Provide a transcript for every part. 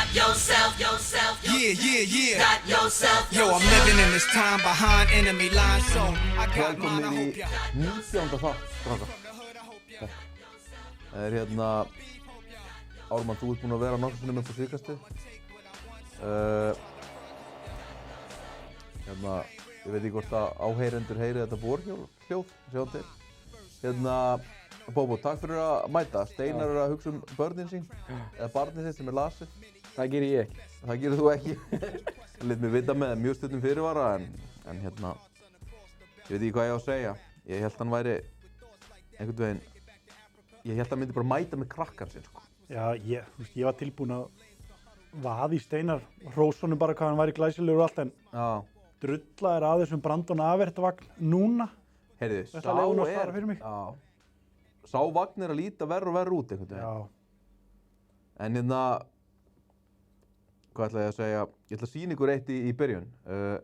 Yeah. Yo, I'm living in this time behind enemy lines, so I got mine, I hope y'all. 19. þátt, strákar. Það hérna, Ármann, þú ert búinn að vera nokkuð sinnum upp á síðkastið. Hérna, ég veit ekki hvort að áheyrendur heyri þetta borhljóð, sjáum til. Hérna, Bóbó, takk fyrir að mæta. Steinar er að hugsa börnin sín, eða barnið sitt sem lasið. Það gerir ég ekki. Það gerir þú ekki. Lét mig vita með mjög stundum fyrirvara, en hérna, ég veit ekki hvað ég á að segja. Ég held hann væri, einhvern veginn, ég held hann myndi bara mæta með krakkan sinn, sko. Já, ég var tilbúinn að vaða í Steinar, hrósa honum bara hvað hann væri glæsilegur og allt, en drulla er að þessum Brandon Avert-vagn núna. Heyrðu, Þetta leyfa hún að svara fyrir mig. Sá vagn er að líta verr og verr út einhvern veginn. Já. En hérna, hvað ætla ég að segja? Ég ætla að sýna ykkur eitt í byrjun.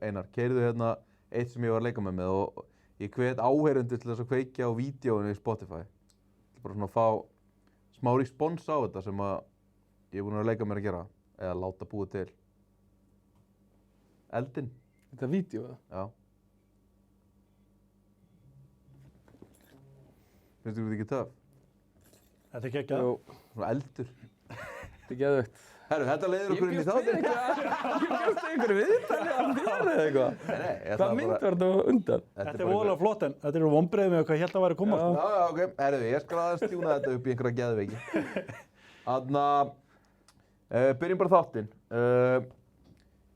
Einar, keyrðu hérna eitt sem ég var að leika með og ég hvet áheyrendur til þess að kveikja á vídeóinu í Spotify. Ég ætla bara svona að fá smá respons á þetta sem að ég er búinn að leika mér að gera. Eða láta búa til. Eldinn. Þetta er vídeo, eða? Já. Finnst þú þetta ekki töff? Þetta er geggjað. Svona eldur. Þetta er geðveikt. Herru, þetta leiðir okkur inn í þáttinn. Ég bjóst einhverju viðtali á þér eða eitthvað. Nei, Hvað mynd var þetta undan? Þetta er voðalega flott, en þetta eru vonbrigði með hvað ég held að væri að koma. Já, ok. Herru, ég skal aðeins stjúna þetta upp í einhverja geðveiki. Þarna, byrjum bara þáttinn.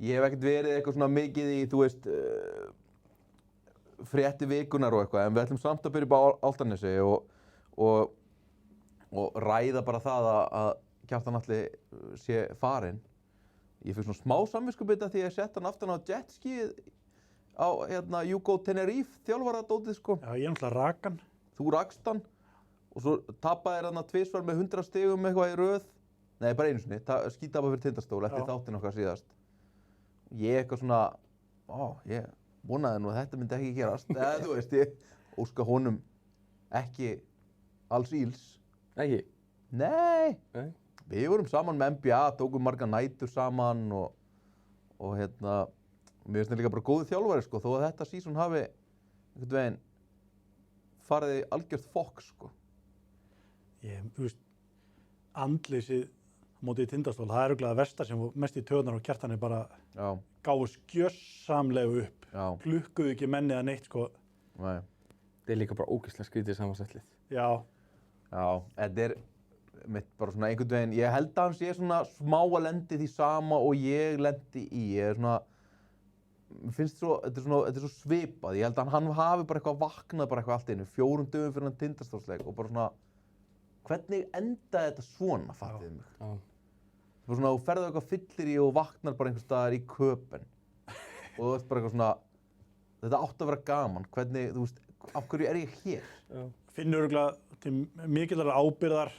Ég hef ekkert verið eitthvað svona mikið í, þú veist, frétti vikunar og eitthvað, en við ætlum samt að byrja upp á Álftanesi og ræða bara það að Kjartan Atli sé farinn. Ég fikk svona smá samviskubit af því að ég sett hann aftan á jetskíið á hérna Hugo Tenerife þjálfaradótið, sko. Já, ég náttúrulega rak hann. Þú rakst hann og svo tapaðir hann tvisvar með 100 stigum eitthvað í röð. Nei, bara einu sinni, skítapa fyrir Tindastól eftir þáttinn okkar síðast. Ég eitthvað svona, ég vonaði nú að þetta myndi ekki gerast. Eða þú veist, ég óska honum ekki alls íls. Ekki? Nei. Nei. Við vorum saman með NBA, tókum margar nætur saman og hérna, mér finnst það líka bara góðu þjálfari, sko, þó að þetta season hafi einhvern veginn farið í algjört fokk, sko. Þú veist, andleysið mótið í Tindastól, það er örugglega það versta sem mest í töðunar og Kjartan er bara gáðu skjössamlega upp. Já. Klukkuðu ekki menni að neitt, sko. Nei. Þetta er líka bara ógeðslega skrítið samansettlið. Já. Já, þetta er mitt bara svona einhvern veginn, ég held að hann sé svona smá að lendi því sama og ég lendi í. Ég er svona, mér finnst þetta er svo svipað. Ég held að hann hafi bara eitthvað vaknað bara eitthvað allt í einu, 4 dögum fyrir hann Tindastólsleik og bara svona, hvernig endaði þetta svona, fattiði mig? Já. Bara svona, þú ferðu eitthvað fyllir í og vaknar bara einhvers staðar í Köpen og þú veist bara eitthvað svona, þetta átti að vera gaman, hvernig, þú veist, af hverju er ég hér? Já. Finnur örugglega til mikillar ábyrgðar.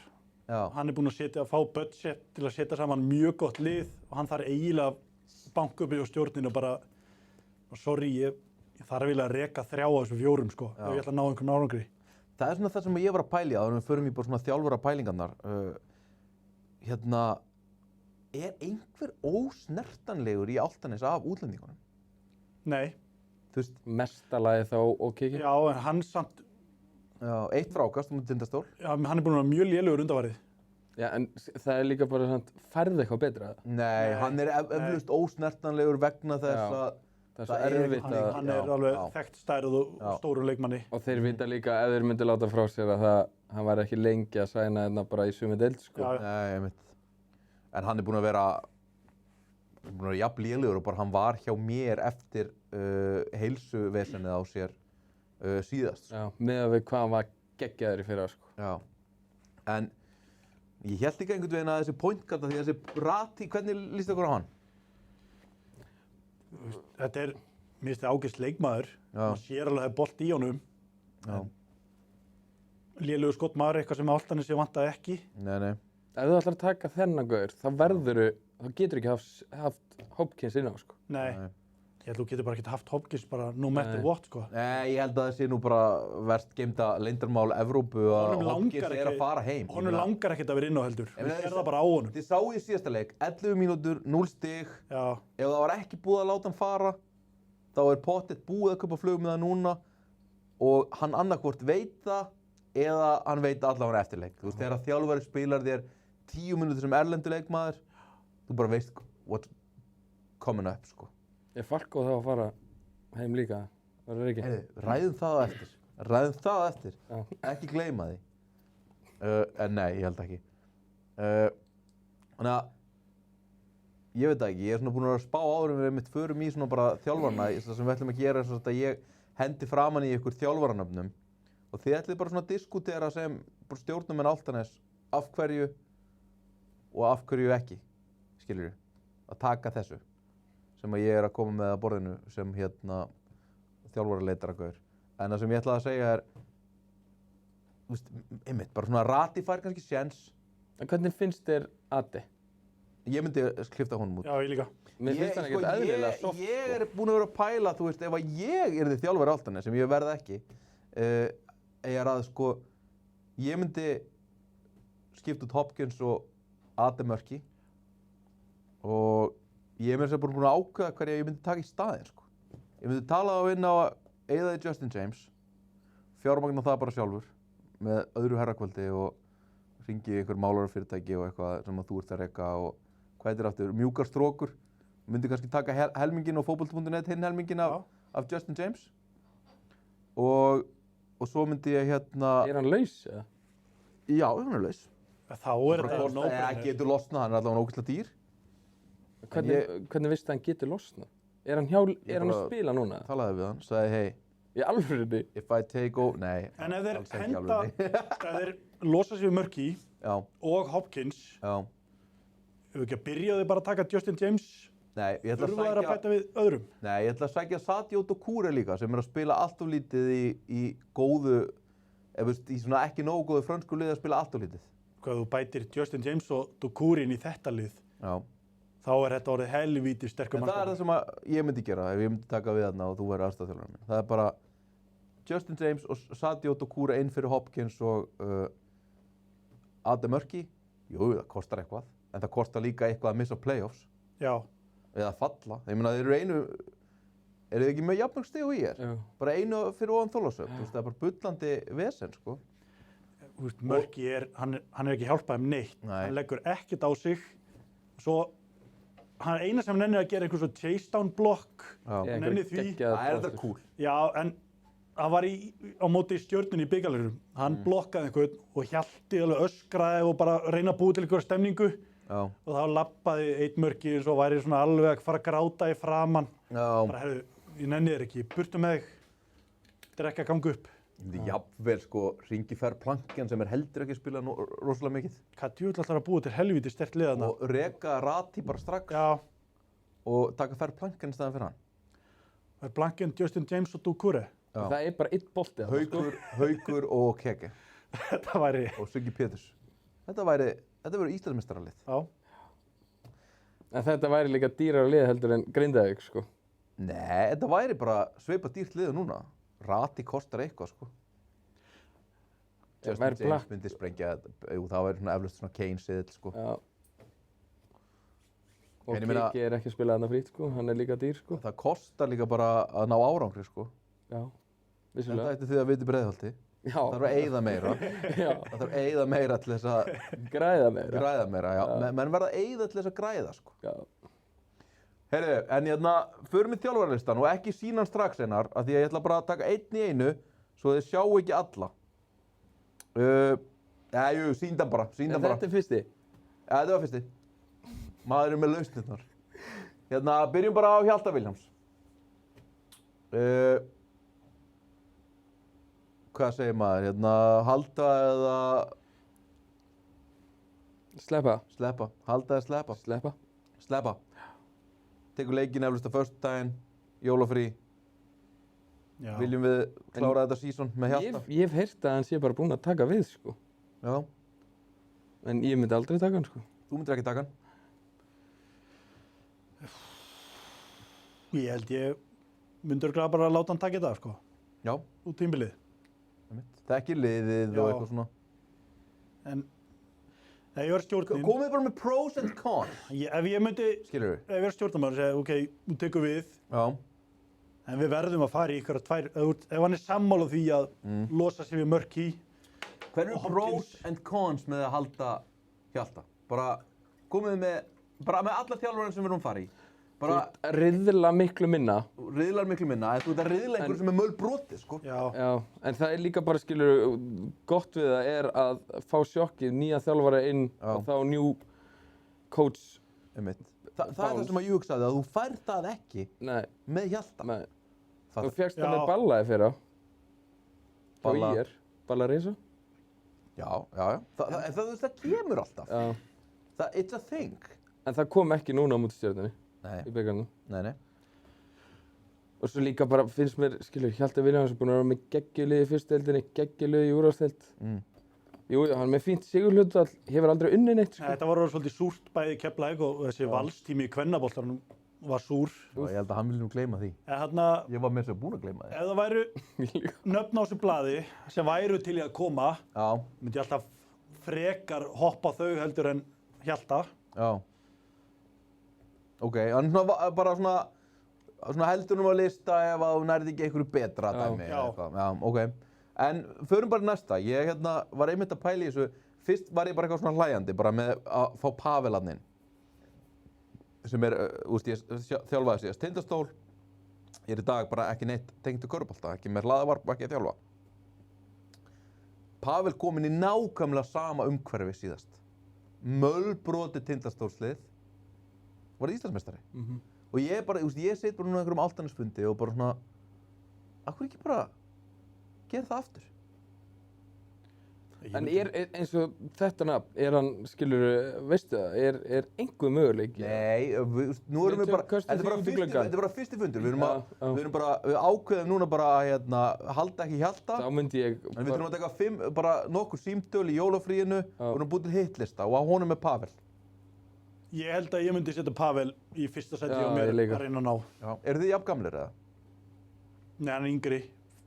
Já. Hann er búinn að fá budget til að setja saman mjög gott lið og hann þarf eiginlega að banka upp í stjórninu og bara, sorry, ég þarf eiginlega að reka 3 af þessum 4, sko, ef ég ætla að ná einhvern árangri. Það er svona það sem ég var að pæla í áður en við förum í bara svona þjálfara pælingarnar. Hérna, er einhver ósnertanlegur í Álftanes af útlendingunum? Nei. Þú veist, Mestalagi þá og kikið? Já, en hann samt. Já, 1 frákast Tindastól. Já, hann er búinn að vera mjög lélegur undanfarið. Já, en það er líka bara svona, færði eitthvað betra? Nei, hann er eflaust ósnertanlegur vegna þess að það er svo erfitt að... Hann er alveg þekkt stærð og stórum leikmanni. Og þeir vita líka ef þeir myndi láta frá sér að hann var ekki lengi að sæna hérna bara í sömu deild, sko. Nei, einmitt. En hann er búinn að vera jafn lélegur og bara hann var hjá mér eftir heilsuvesenið á sér síðast. Já, miðað við hvað hann var geggjaður í fyrra, sko. Já. En ég held líka einhvern veginn að þessi point guard, því þessi Rati, hvernig líst ykkur á hann? Þetta er, mér finnst það ágæst leikmaður. Maður sér alveg að það er bolt í honum. Já. Lélegur skotmaður, eitthvað sem Álftanesi vantaði ekki. Nei. Ef þú ætlar að taka þennan gaur, þá getur ekki haft Hopkins inn á, sko. Nei. Ég held þú getur bara ekki haft Hopkins bara no matter what, sko. Nei, ég held að það sé nú bara verst geymda leyndarmál Evrópu að Honum Hopkins langar er að ekki- fara heim. Honum langar ekkert að vera inn á heldur. Ég meina, Þú sér það bara á honum. Þið sáu í síðasta leik, 11 mínútur, 0 stig. Já, Ef það var ekki búið að láta hann fara, þá er pottet búið að kaupa flug með það núna og hann annarkvort veit það eða hann veit allavega eftirleik. Þú veist, þegar þjálfari spilar þér 10 mínútur sem erlendur leikmaður, þú bara veist what's coming up, sko. Er Falko þá að fara heim líka? Verður ekki? Heyrðu, ræðum það á eftir. Ræðum það á eftir. Já. Ekki gleyma því. En nei, ég held ekki. Þannig að, ég veit það ekki, ég er svona búinn að vera að spá áður en við mitt förum í svona bara þjálfarna. Það sem við ætlum að gera er svona að ég hendi framan í ykkur þjálfaranöfnum og þið ætlið bara svona að diskutera sem bara stjórnumenn Álftanes af hverju og af hverju ekki, skilurðu, að taka þessu sem að ég er að koma með að borðinu sem þjálfaraleitara gaur. En það sem ég ætlaði að segja er, þú veist, einmitt, bara svona Rati fær kannski séns. En hvernig finnst þér Adi? Ég myndi klifta honum út. já, ég líka. Mér finnst hann ekkert eðlilega soft, Ég er búinn að vera að pæla, þú veist, ef að ég yrði þjálfari Álftanes, sem ég verð ekki, er að sko, ég myndi skipta út Hopkins og Adi Mörki og ég er mér sem búinn að ákveða hverja ég myndi taka í staðinn, sko. Ég myndi tala á inn á að eyða í Justin James, fjármagna það bara sjálfur, með öðru herrakvöldi og hringi í einhver málarafyrirtæki og eitthvað sem að þú ert að reka og hvað heitir aftur, mjúkar strókur. Myndi kannski taka helminginn og fótbolti.net hinn helminginn af Justin James. Og svo myndi ég Er hann laus eða? Já, hann er laus. Þá er þetta Það no-brainer. getur losnað, hann er allavega ógeðslega dýr. Hvernig veistu að hann getur losnað? Er hann að spila núna? Talaði við hann, sagði hey, Í alvörunni? if I take over, nei. En ef þeir alls ekki henda, alveg. ef þeir losa sig við Murky Já, og Hopkins, já. ef við ekki að byrja þau bara að taka Justin James, Nei, ég ætla þurfa þeir að bæta við öðrum. Nei, ég ætla að sækja Sadio Doucouré líka sem er að spila allt of lítið í góðu, í svona ekki nógu góðu frönsku liði að spila allt of lítið. Hvað þú bætir Justin James og Doucouré inn í þetta lið, Já. þá er þetta orðið helvíti sterkum En það er það sem að ég myndi gera ef ég myndi taka við þarna og þú væri aðstæðþjálfarinn minn. Það er bara Justin James og Sadio Doucouré inn fyrir Hopkins og Adi Mörki. Jú, það kostar eitthvað, en það kostar líka eitthvað að missa playoffs Já, eða falla. Ég meina, eru þið ekki með jafnmörg stig og ég er? Já. Bara einu fyrir ofan Þorlákshöfn, þú veist, það er bara bullandi vesen, sko. þú veist, Murky hann er ekki hjálpað neitt. Nei. Hann leggur ekkert á sig. Svo, hann eina sem hann nennir að gera einhver svo chase down block, Já. Ég nenni því. Það er þetta cool. Já, en hann var á móti Stjörnunni í bikarleikunum. Hann blokkaði einhvern og hjalti alveg öskraði og bara reyna að búa til einhverja stemningu. Já. Og þá lappaði einn Murky eins og væri svona alveg að fara að gráta í framann. Já. Bara, herru, ég nenni þér ekki, burtu með þig. Þetta er ekki að ganga upp. Ég myndi jafnvel, sko, hringi Fer Planken sem er heldur ekki að spila rosalega mikið. Hvað djúvill ætlar að búa til helvíti sterkt lið þarna? Og reka Rati bara strax Já, og taka Fer Planken í staðan fyrir hann. það er Blanken, Justin James og Doucouré. Já. Það er bara einn bolti þarna, Haukur og Keke Þetta væri, og Siggi Péturs. Þetta verður Íslandsmeistaralið. já. En þetta væri líka dýrara lið heldur en Grindavík, sko. Nei, þetta væri bara sveipa dýrt liðu núna. Rati kostar eitthvað, sko. Justin væri James Black- myndi sprengja, það væri svona eflaust svona Kane-siðill, sko. Já. Og En ég meina- Kiki er ekki að spila þarna frýtt, sko. Hann er líka dýr, sko. Það kostar líka bara að ná árangri, sko. Já, Þetta vissulega. ætti þið að viti Breiðholti. Já, Það þarf að eyða meira. já, Það þarf að eyða meira til þess að græða meira. græða meira, já. Menn verða að eyða til þess að græða, sko. Já, Heyrðu, en förum við þjálfaralistan og ekki sína hann strax einar, af því að ég ætla bara að taka einn í einu, svo þið sjá ekki alla. Jú, síndan bara. en þetta er fyrsti. Ja, þetta var fyrsti. Maður er með lausnirnar. Byrjum bara á Hjalta Vilhjálms. Hvað segir maður? Halda eða Sleppa. sleppa? Halda eða sleppa? Sleppa. Sleppa. Tekur leikinn eflust á föstudaginn, jólafrí. Já. Viljum við klára þetta season með Hjalta? Ég hef heyrt að hann sé bara búinn að taka við, sko. Já. En ég myndi aldrei taka hann, sko. Þú myndir ekki taka hann? Ég held ég myndi örugglega bara láta hann taka þetta, sko, Já, út tímabilið. þekkir liðið Já. og eitthvað svona. En ef ég var stjórnin, Komið bara með pros and cons, ef ég myndi, skilur ef ég var stjórnarmaður og segja, ok, nú tekum við, Já, en við verðum að fara í ykkur ef hann er sammála því að losa sig við Murky, hver eru Og pros Hopkins. and cons með að halda Hjalta? Bara komið með alla þjálfarinn sem við erum að fara í. Bara Riðla miklu minna. riðlar miklu minna, en þú ert að riðla einhverju sem er mölbrotið, sko. já, Já, en það er líka bara, skilur, gott við það er að fá sjokkið, nýja þjálfara inn Já. og þá new coach. Einmitt. Það er það sem að ég hugsaði, að þú fær það ekki Nei, með Hjalta. nei. Fattar. Þú fékkst það Já. með Balla í fyrra. Balla. Hjá IR. Balla Reysa. Já. Það kemur alltaf. Já. It's a thing. En það kom ekki núna á múti Stjörnunni Nei, í bikarnum. nei. Og svo líka bara finnst mér, skilur, Hjalti Vilhjálmsson búinn að vera með geggjulið í fyrstu deildinni, geggjulið í úrvalsdeild. Jú, hann er með fínt sigurhlutfall, hefur aldrei unnið neitt, sko. þetta var orðið svolítið súrt bæði í Keflavík og þessi valstími í kvennaboltanum var súr. Ég held að hann vilja nú gleyma því. En þarna, Ég var með þess að búin að gleyma því. ef það væru nöfn á þessu blaði sem væru til í að koma, Já, myndi ég alltaf frekar hoppa þau heldur en Hjalta. já. Ok, hann bara svona heldunum á lista ef að þú nærði ekki einhverju betra Já. dæmi. Já. eða eitthvað. Já, ok. En förum bara í næsta. Ég var einmitt að pæla í þessu. Fyrst var ég bara eitthvað svona hlæjandi, bara með að fá Pavelaninn. Sem er, ég þjálfaði síðast Tindastól. Ég er í dag bara ekki neitt tengdur körfubolta, ekki með hlaðavarp, ekki að þjálfa. Pavel kom inn í nákvæmlega sama umhverfi síðast. Mölbrotið Tindastólslið. Var Íslandsmeistari. Og ég bara, ég sit bara núna á einhverjum áltanisfundi og bara svona, af hverju ekki bara gera það aftur? En eins og þetta nafn, hann, skilur, veistu það, er einhver möguleiki? Nei, nú erum við bara, þetta er bara fyrsti fundur, við ákveðum núna bara að halda ekki Hjalta. Þá myndi ég... En við þurfum að taka bara nokkur símtöl í jólafríinu og erum búin til hitlista og að honum er Pavel. Ég held að ég myndi setja Pavel í fyrsta seti og mér ég líka. að reyna að ná. Já. Eru þið jafn gamlir eða? Nei, hann er yngri.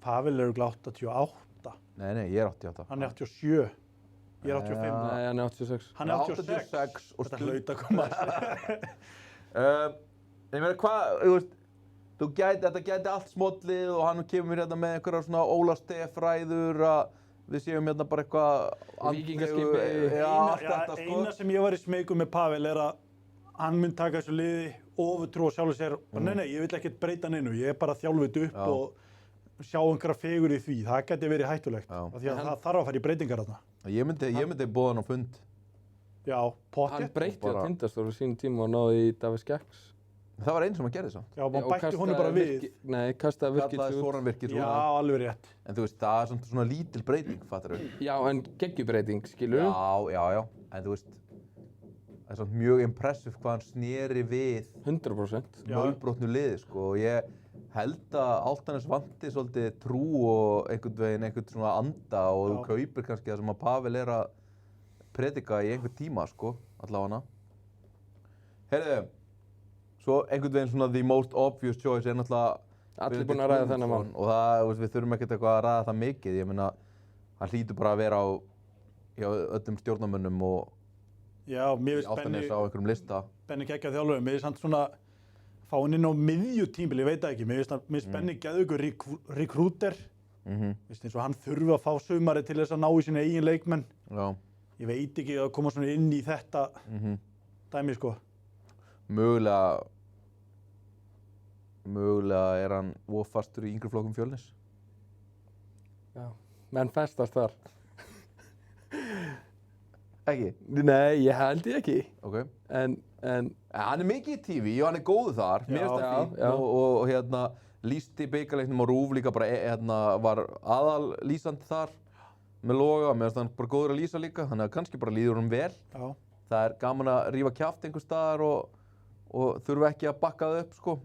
Pavel er örugglega 88. Nei, ég er 88. Hann er 87. Ég er 85. Nei, hann er 86. Hann er 86. og Þetta hlaut að koma. Ég meina hvað, þetta gæti allt smollið og hann kemur hérna með einhverja svona Óla Steff ræður að við séum hérna bara eitthvað Víkingaskipi. Já, allt þetta sko. Eina sem ég var í smeyku með Pavel er að hann mynd taka þessu liði ofurtrú og sjálfur sér og nei, ég vil ekkert breyta neinu, ég er bara að þjálfa þetta upp Já. og sjá einhverja fegur í því, það gæti verið hættulegt Já. af því að það þarf að fara í breytingar þarna. Ég myndi boða hann á fund. Já, Hann pottþétt. breytti á bara- Tindastól á sínum tíma og náði í Davíð Skeggs. Það var einu sem hann gerði samt. Já, maður bætti honum bara við. Nei, kastaði virkið Kallaði út. Soran virkið Já, svona. alveg rétt. En þú veist, það er svona lítil breyting, fattar þú? Já, en geggjubreiting, skilur. Já. En þú veist, það er svona mjög impressive hvað hann sneri við 100%. Já. mölbrotnu liði, sko. Og ég held að Álftanes vanti svolítið trú og einhvern svona anda og þú Já. kaupir kannski það sem að Pavel er að predika í einhvern tíma, sko, allavega. Heyrðu, svo einhvern veginn svona the most obvious choice er náttúrulega Allir búin að ræða þennan mann. og það, þú veist, við þurfum ekkert eitthvað að ræða það mikið. Ég meina, hann hlýtur bara að vera hjá öllum stjórnarmönnum og Já, mér finnst Álftanes á einhverjum lista. Benni geggjað þjálfari, mér finnst hann svona fá hann inn á miðjutímbil, ég veit það ekki, mér finnst Benni geðveikur rekrúter, eins og hann þurfi að fá sumari til þess að ná í sína eigin leikmenn. Já. Ég veit ekki að koma svona inn í þetta dæmi, sko. Mögulega er hann fastur í yngri flokkum Fjölnis. Já, menn festast þar. Ekki? Nei, ég held ég ekki. Ok. En Hann er mikið í TV og hann er góður þar. Mér finnst það Já, fínt. já. Og hérna, lýsti bikarleiknum á RÚV líka bara, var aðal lýsandi þar með Loga. Mér finnst hann bara góður að lýsa líka, þannig að kannski bara líður honum vel. Já. Það er gaman að rífa kjaft einhvers staðar og þurfa ekki að bakka það upp, sko.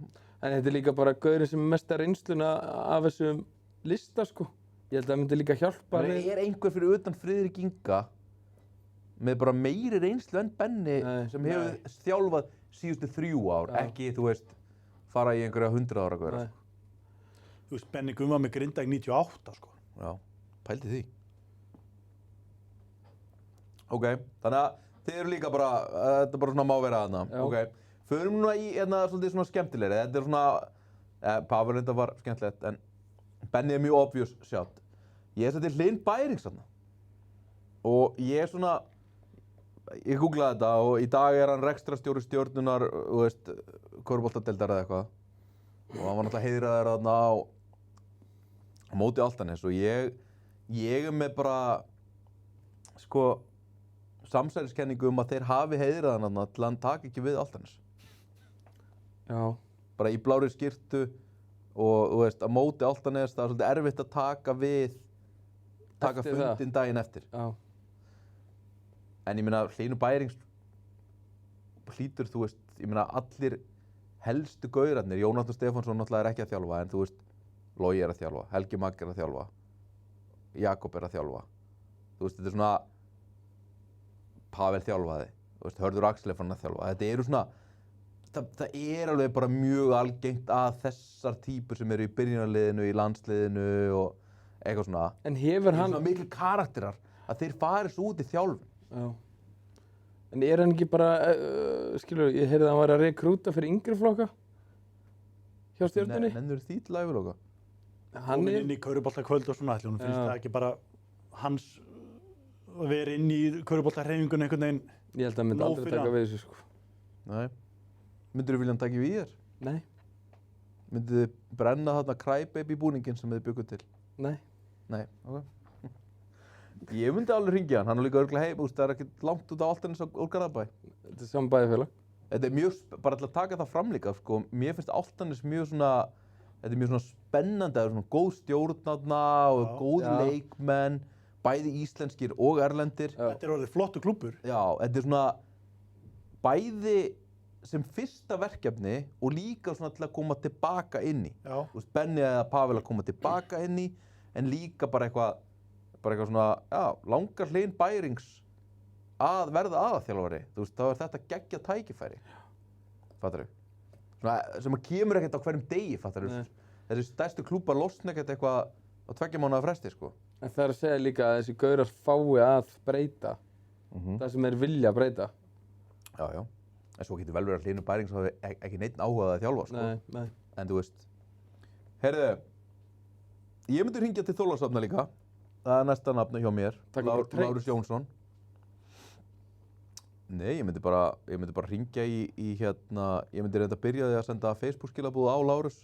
En þetta er líka bara gaurinn sem er mesta reynsluna af þessum lista, sko. Ég held að það myndi líka hjálpa Það er einhver fyrir utan Friðrik Inga með bara meiri reynslu en Benni Nei. sem hefur þjálfað síðustu 3 ár, Já. ekki, þú veist, fara í einhverja 100 ára gauðra. Nei. Þú veist, Benni Gumma með Grindavík 98, sko. Já, pældi því. Ok, þannig að þið eru líka bara, þetta bara svona má vera þarna. Já. Ok, förum núna í svolítið svona skemmtilegri. Þetta svona, Pavel þetta var skemmtilegt, en Benni mjög obvious shot. Ég seti Hlyn Bærings þarna. Og ég ég googlaði þetta og í dag hann rekstrarstjóri Stjörnunnar, þú veist, körfuboltadeildar eða eitthvað. Og hann var náttúrulega heiðraður þarna á móti Álftanes og ég með bara, sko, samsæriskenningu að þeir hafi heiðraðan þarna til hann taka ekki við Álftanes. Já. Bara í blárri skyrtu og þú veist, á móti Álftanes, það svolítið erfitt að taka fundinn daginn eftir. Já. En ég meina, Hlynur Bærings hlýtur, þú veist, ég meina allir helstu gaurarnir, Jónatan Stefánsson náttúrulega ekki að þjálfa, en þú veist, Logi að þjálfa, Helgi Magg að þjálfa, Jakob að þjálfa. Þú veist, þetta svona, Pavel þjálfaði, þú veist, Hörður Axel fann að þjálfa. Þetta eru svona, það alveg bara mjög algengt að þessar típur sem eru í byrjunarliðinu, í landsliðinu og eitthvað svona. En hefur hann... Svona miklu karakterar að þeir fari svo út í þjálfun. Já. En hann ekki bara, skilur, ég heyrði að hann var að rekrúta fyrir yngri flokka hjá Stjörnunni? Nennur því til æviloka? Hann Komin inn í körfuboltakvöld og svona, ætli hún finnst það ekki bara hans að vera inn í körfuboltahreyfingunni einhvern veginn. Ég held að hann myndi aldrei taka við þessu, sko. Nei. Myndirðu vilja hann taka við þér? Nei. Myndirðu brenna þarna Crybaby búninginn sem þið bygguð til? Nei. Nei, ok. Ég myndi alveg hringja hann, hann er líka örugglega heim, það er ekkert langt út á Álftanes úr Garðabæ. Þetta er saman bæjarfélag. Þetta er mjög, bara til að taka það fram líka, sko, mér finnst Álftanes mjög svona, þetta er mjög svona spennandi, það er svona góð stjórn þarna og góð leikmenn, bæði íslenskir og erlendir. Þetta er orðið flottur klúbbur. Já, þetta er svona bæði sem fyrsta verkefni og líka svona til að koma tilbaka inn í. Já. Þú veist, Benni eða Pavel að koma tilbaka inn í, en líka bara eitthvað svona, já, langar Hlyn Bærings að verða aðalþjálfari. Þú veist, þá er þetta geggjað tækifæri. Fattarðu? Svona, sem að kemur ekkert á hverjum degi, fattarðu? Þessi stærstu klúbbar losna ekkert eitthvað á 2 mánaða fresti, sko. En það er að segja líka að þessi gaurar fái að breyta. Það sem þeir vilja breyta. Já, já. En svo getur vel verið að Hlynur Bærings hafi ekki neitt áhugað að þjálfa, sko. Nei. En þú veist, heyrðu, ég myndi hringja til Þorlákshafnar líka. Það er næsta nafn hjá mér, Lárus Jónsson. Nei, ég myndi bara hringja í hérna, ég myndi reynda að byrja því að senda Facebook-skilabúð á Lárus.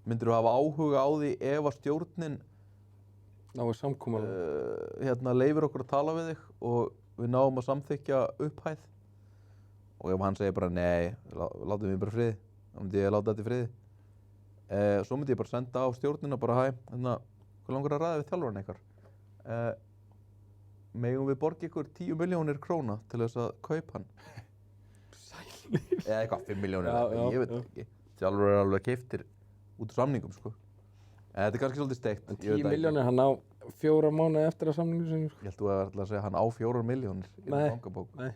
Myndirðu hafa áhuga á því ef að stjórnin náðu samkomulag. Leyfir okkur að tala við þig og við náum að samþykkja upphæð. Og ef hann segir bara nei, látum við bara friði, þá myndi ég láta þetta í friði. Svo myndi ég bara senda á stjórnina bara hæ, hvað langar að ræða við þjálfarinn ykkar? Megum við borga ykkur 10 milljónir króna til þess að kaupa hann? Sælir. Eða eitthvað 5 milljónir, Já, ég veit ekki. Þjálfur er alveg keyptir út úr samningum, sko. Þetta er kannski svolítið steikt. 10 milljónir, hann á 4 mánuði eftir að samningu sinni, sko. Ég held þú að segja hann á 4 milljónir í bankabók. Nei.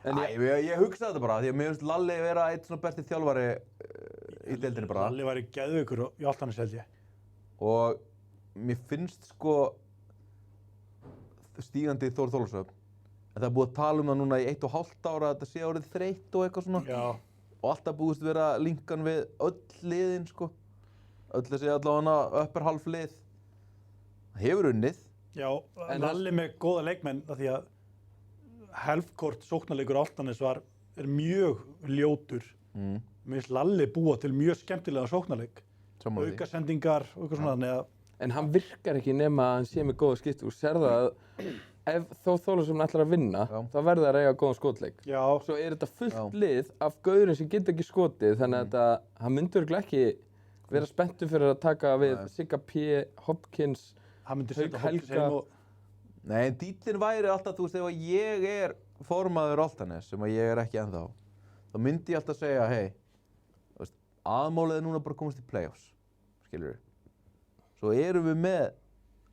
Ég hugsaði þetta bara, því að mér finnst Lalli vera eitt svona besti þjálfari í deildinni bara. Lalli væri geðveikur í Álftanes, held ég. Og mér finnst sko stígandi Þór Þorlákshöfn, en það er búið að tala um það núna í 1,5 ára að þetta sé orðið þreytt og eitthvað svona. Já. Og alltaf búist vera linkan við öll liðin, sko. Öll þessi allavega upper half lið. Það hefur unnið. Já, Lalli með góða leikmenn, af því að helfkort sóknarleikur Álftanes er mjög ljótur. Mér finnst Lalli búa til mjög skemmtilega sóknarleik. Aukasendingar og eitthvað svona. En hann virkar ekki nema að hann sé með góða skipti. Þú sérðu að ef Þorlákshöfn ætlar að vinna, þá verður það að eiga góðan skotleik. Já. Svo er þetta fullt lið af gauðurinn sem geta ekki skotið, þannig að hann myndi örugglega ekki vera spenntur fyrir að taka við Sigga P, Hopkins, Hauk Helga. Nei, en dýllinn væri alltaf, þú veist, ef ég er formaður Álftanes, sem að ég er ekki ennþá, þá myndi ég alltaf segja, hey, aðmálið er núna bara að komast í play-offs, skilurðu. Svo erum við með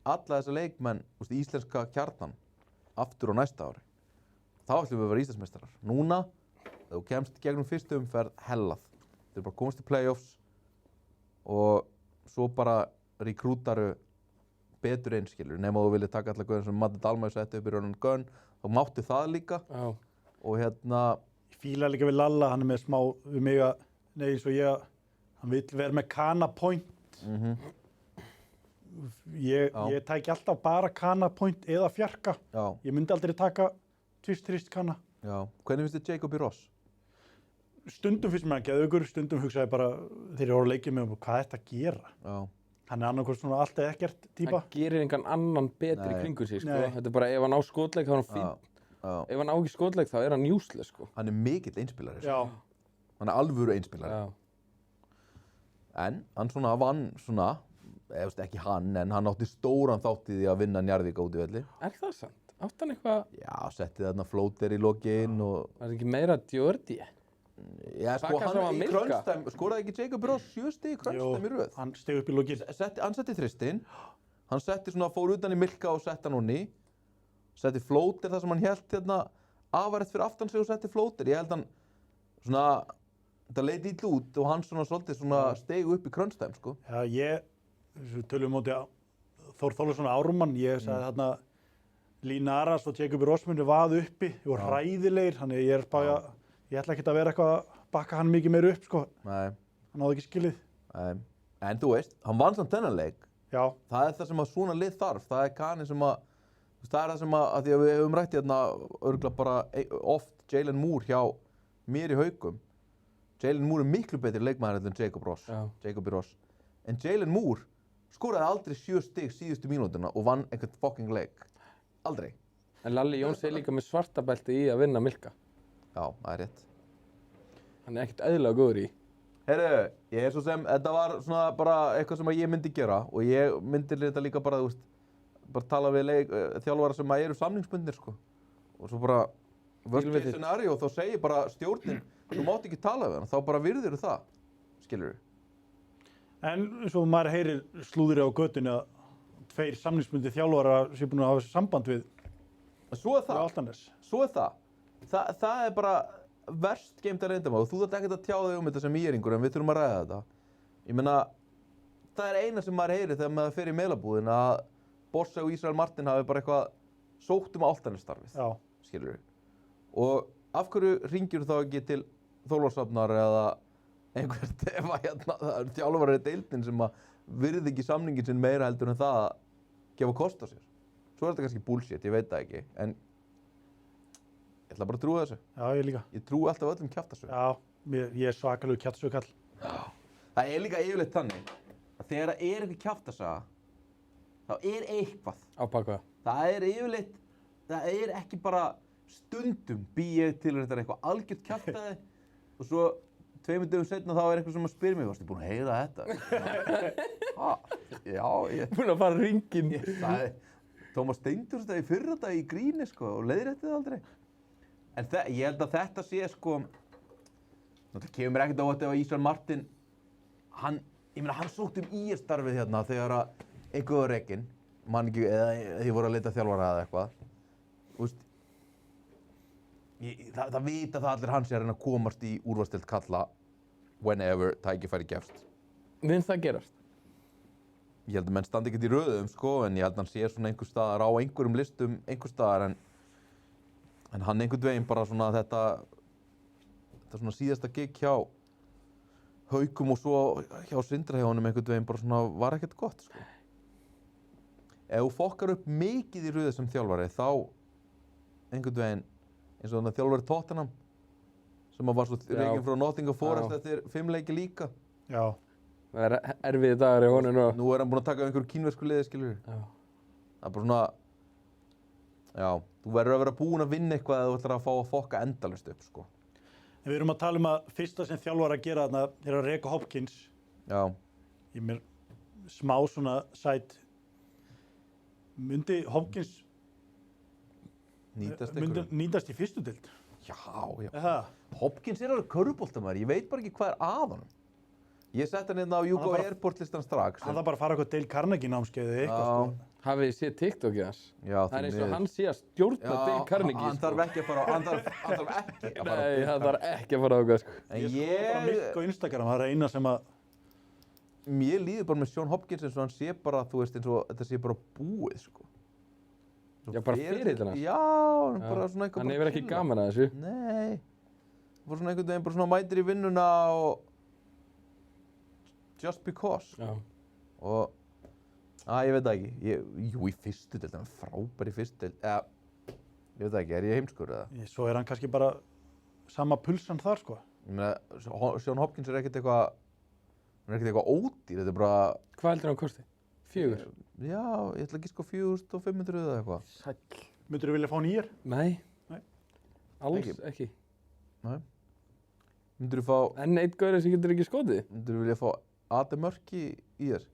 alla þessa leikmenn, íslenska kjarnan, aftur á næsta ári. Þá ætlum við að vera Íslandsmeistarar. Núna, ef þú kemst gegnum fyrstu umferð, hellað. þeir bara komast í playoffs og svo bara rekrútaru betur einn, skilur, nema þú viljið taka alla gauðin sem Matti Dalmæ setti upp í Run and Gun, þá mátti það líka. Já. Og Ég fíla líka við Lalla, hann er með smá við mig að, eins og ég, hann vill vera með kana point. Ég tæki alltaf bara kana point eða fjarka. Já. Ég myndi aldrei taka tvist kana. Já. Hvernig finnst þér Jacobi Ross? Stundum finnst mér hann geðveikur, stundum hugsaði bara þegar ég voru að leikja með hvað er þetta að gera? Já. Hann er annarkvæmst svona allt eða ekkert típa. Hann gerir engan annan betri kringu sig, sko. Þetta er bara, ef hann á skotleik, þá er hann fín. Ef hann á ekki skotleik, þá er hann useless, sko. Hann er mikill einspilari, Já. Hann er alvöru einspilari. En hann svona vann svona, ekki hann, en hann átti stóran þátt í því að vinna Njarðvík út í velli. Er það sant? Átti hann eitthvað? Já, setti þarna flóter í lokin og... Var það ekki meira Djordi? Já, sko, hann í Krönstæm, skoraði ekki Jacob Ross 7 stig í Krönstæm í röð? Hann steg upp í lokin. Hann setti þristinn, hann setti svona, fór utan í Milka og setti hann honni, setti flóter þar sem hann hélt hérna afrætt fyrir aftan sig og setti flóter. Ég held hann svona, þetta leit ítl út og hann svona svolítið svona steg upp í Krönstæm, sko. Já, þessu tölum móti Þór Þórðarson Ármann, ég sagði þarna Línaras og Jacob Ross muni vaða uppi, þeir voru hræðilegir, þannig ég ætla ekki að vera eitthvað að bakka hann mikið meira upp, sko. Nei. Hann náði ekki skilið. Nei. En þú veist, hann vann samt þennan leik. Já. Það er það sem að svona lið þarf. Það er kaninn sem að, það er það sem að því að við höfum rætt hérna örugglega bara oft Jalen Moore hjá mér í Haukum. Jalen Moore er miklu betri leikmaður en Jacob Ross. En Jalen Moore skoraði aldrei 7 stig síðustu mínútuna og vann einhvern fucking leik. Aldrei. En Lalli Jóns er líka með svartabelti í að vinna Milka. Já, það er rétt. Hann er ekkert eðlilega góður í. Heyrðu, ég er svo sem, þetta var svona bara eitthvað sem ég myndi gera og ég myndi þetta líka bara, þú veist, bara tala við þjálfara sem eru samningsbundnir, sko. Og svo bara, worst case scenario, þá segir bara stjórnin, þú mátt ekki tala við hann, þá bara virðir það, skilurðu. En eins og maður heyrir slúðri á götunni að 2 samningsbundið þjálfara sé búin að hafa samband við Álftanes. Svo er það. Það er bara verst geymda reyndamál og þú þarft ekkert að tjá þig þetta sem íringur en við þurfum að ræða þetta. Ég meina, það er eina sem maður heyrir þegar maður fer í meilabúðin að Bosse og Ísrael Martin hafi bara eitthvað sótt Álftanes-starfið, skilurðu. Og af hverju hringir þá ekki til Þorlákshafnar eða einhvert ef að hérna, það er þjálfarar í deildin sem að virði ekki samningin sinn meira heldur en það að gefa kost á sér. Svo er þetta kannski bullshit, ég veit það ekki, en ég ætla bara að trúa þessu. Já, ég líka. Ég trúi alltaf öllum kjaftasögum. Já, ég er svakalegu kjaftasögukall. Já. Það er líka yfirleitt þannig að þegar það er eitthvað kjaftasaga, þá er eitthvað. Á bak við. Það er yfirleitt, það er ekki bara stundum bý ég til þetta eitthvað algjört kjaftaði og svo 2 dögum seinna þá er eitthvað sem að spyr mig, varstu búinn að heyra þetta? Já, ég... Búinn að fara hringinn. Tómas Steindur þetta í fyrradag í gríni, sko, og leiðrétti það aldrei. En ég held að þetta sé, sko, það kemur ekkert á þetta ef Ísrael Martin, hann sótti IR-starfið hérna þegar að einhver var rekinn, man ekki, eða þið voru að leita þjálfara eða eitthvað. Þú veist, það vita það allir hans er að komast í úrvalsdeild kalla whenever tækifæri gefst. Mun það gerast? Ég held að menn standi ekkert í röðum, sko, en ég held að hann sé svona einhver staðar á einhverjum listum, einhver staðar, en hann einhvern veginn bara svona þetta svona síðasta gig hjá Haukum og svo hjá Sindra hjá honum einhvern veginn bara svona var ekkert gott, sko. Ef þú fokkar upp mikið í röðu sem þjálfari, þá einhvern veginn, eins og þannig þjálfari Tottenham, sem var svo rekinn frá Nottingham Forest eftir 5 leiki líka. Já. Það er erfiði dagar í honum og... Nú er hann búinn að taka einhverju kínversku liði, skilur. Já. Það er bara svona, já, þú verður að vera búinn að vinna eitthvað eða þú ætlar að fá að fokka endalaust upp, sko. En við erum að tala um að fyrsta sem þjálfar að gera þarna er að reka Hopkins. Já. Ég mér smá svona sæt. Myndi Hopkins nýtast í fyrstu deild? Já. Hopkins er alveg körfuboltamaður, ég veit bara ekki hvað er að honum. Ég sett hann hérna á Jugo Airport listan strax. Hann þarf bara að fara eitthvað Dale Carnegie námskeiði eitthvað, sko. Hafið þið séð TikTokið hans? Já, Það er eins og hann sé að stjórna Dale Carnegie, hann þarf ekki að fara hann þarf ekki að fara Nei, hann þarf ekki að fara á sko. En Ég sko bara mikk á Instagram, það er eina sem að mér líður bara með Sean Hopkins eins og hann sé bara, þú veist, eins og þetta sé bara búið, sko. Já, bara ferillinn hans. Já, hann bara svona eitthvað Hann bara hefur ekki chilla. gaman að þessu. Nei. Bara svona einhvern veginn bara svona mætir í vinnuna og just because. Já. Og ég veit það ekki. Jú, í fyrstu deild, hann er frábær í fyrstu deild. Ég veit það ekki, er ég heimskur eða? svo er hann kannski bara sama pulsan þar sko. Ég meina, Sean Hopkins er ekkert eitthvað ódýr, þetta er bara... Hvað heldur hann kosti? 4? Já, ég ætla ekki sko 4.500 eða eitthvað. Sæll. Myndirðu vilja fá nýjar? Nei. Nei. Alls ekki. Nei. Myndirðu fá... En einn gaur sem getur ekki skotið? Myndirðu vilja fá Adam Murky í þér?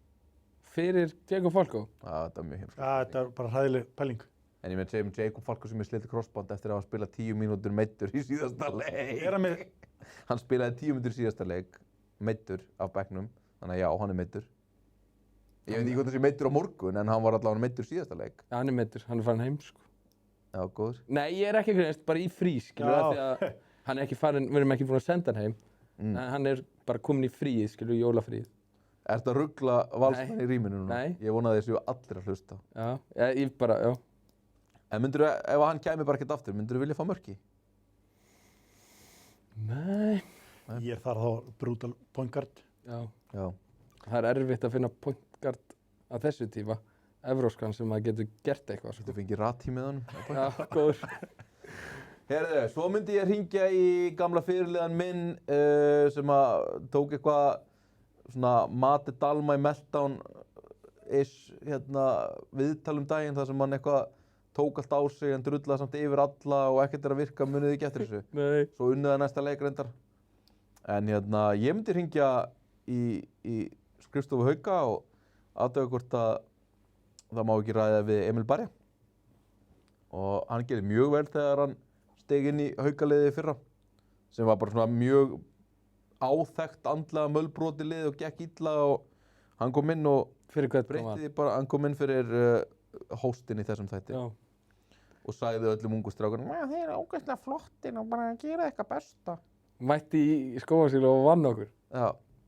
Fyrir Diego Falco? Já, þetta er mjög heimskur. Já, þetta er bara hræðileg pæling. En ég meina Jacob Falco sem er slitið crossband eftir að hafa spilað 10 mínútur meiddur í síðasta leik. Er hann með... Hann spilaði 10 mínútur í síðasta leik, meiddur af bekknum, þannig að já, hann er meiddur. Ég veit ekki hvort það sé meiddur á morgun, en hann var allavega meiddur síðasta leik. Já, hann er meiddur, hann er farin heim sko. Já, góður. Nei, ég er ekki greinst, bara í frí, skilur, af því að hann er ekki farin, við erum ekki búin að senda hann heim. En hann er bara komin í fríið, skilur, jólafríið. Ertu að ruggla Valsmenn í rýminu núna? Nei. Ég vona að þeir séu allir að hlusta. Já, ég bara, já. En myndirðu, ef hann kæmi bara ekkert aftur, myndirðu vilja fá Murky? Nei. Ég er þar þá brutal point guard. Já. Það er erfitt að finna point guard að þessu tíma, evróskan sem að getur gert eitthvað. Þú fengið Ratí með honum. Já, góður. Herðu, svo myndi ég hringja í gamla fyrirliðan minn sem að tók eitthvað svona Mate Dalma í Meltdown-ish viðtal daginn þar sem hann eitthvað tók allt á sig en drullaði samt yfir alla og ekkert er að virka, munið ekki eftir þessu. Nei. Svo unnið það næsta leik reyndar. En ég myndi hringja í skrifstofu Hauka og aðtöga hvort að það má ekki ræða við Emil Barja. Og hann gerði mjög vel þegar hann steg inn í Haukaliðið fyrra, sem var bara svona mjög áþekkt andlega mölbroti lið og gekk illa og hann kom inn og Fyrir hvern kom hann? breytti því bara, hann kom inn fyrir hóstinn í þessum þætti. Já. Og sagði öllum ungu strákunum, þeir eru ógeðslega flottir og bara gera eitthvað besta. Mætti í skófarsílu og vann okkur. Já,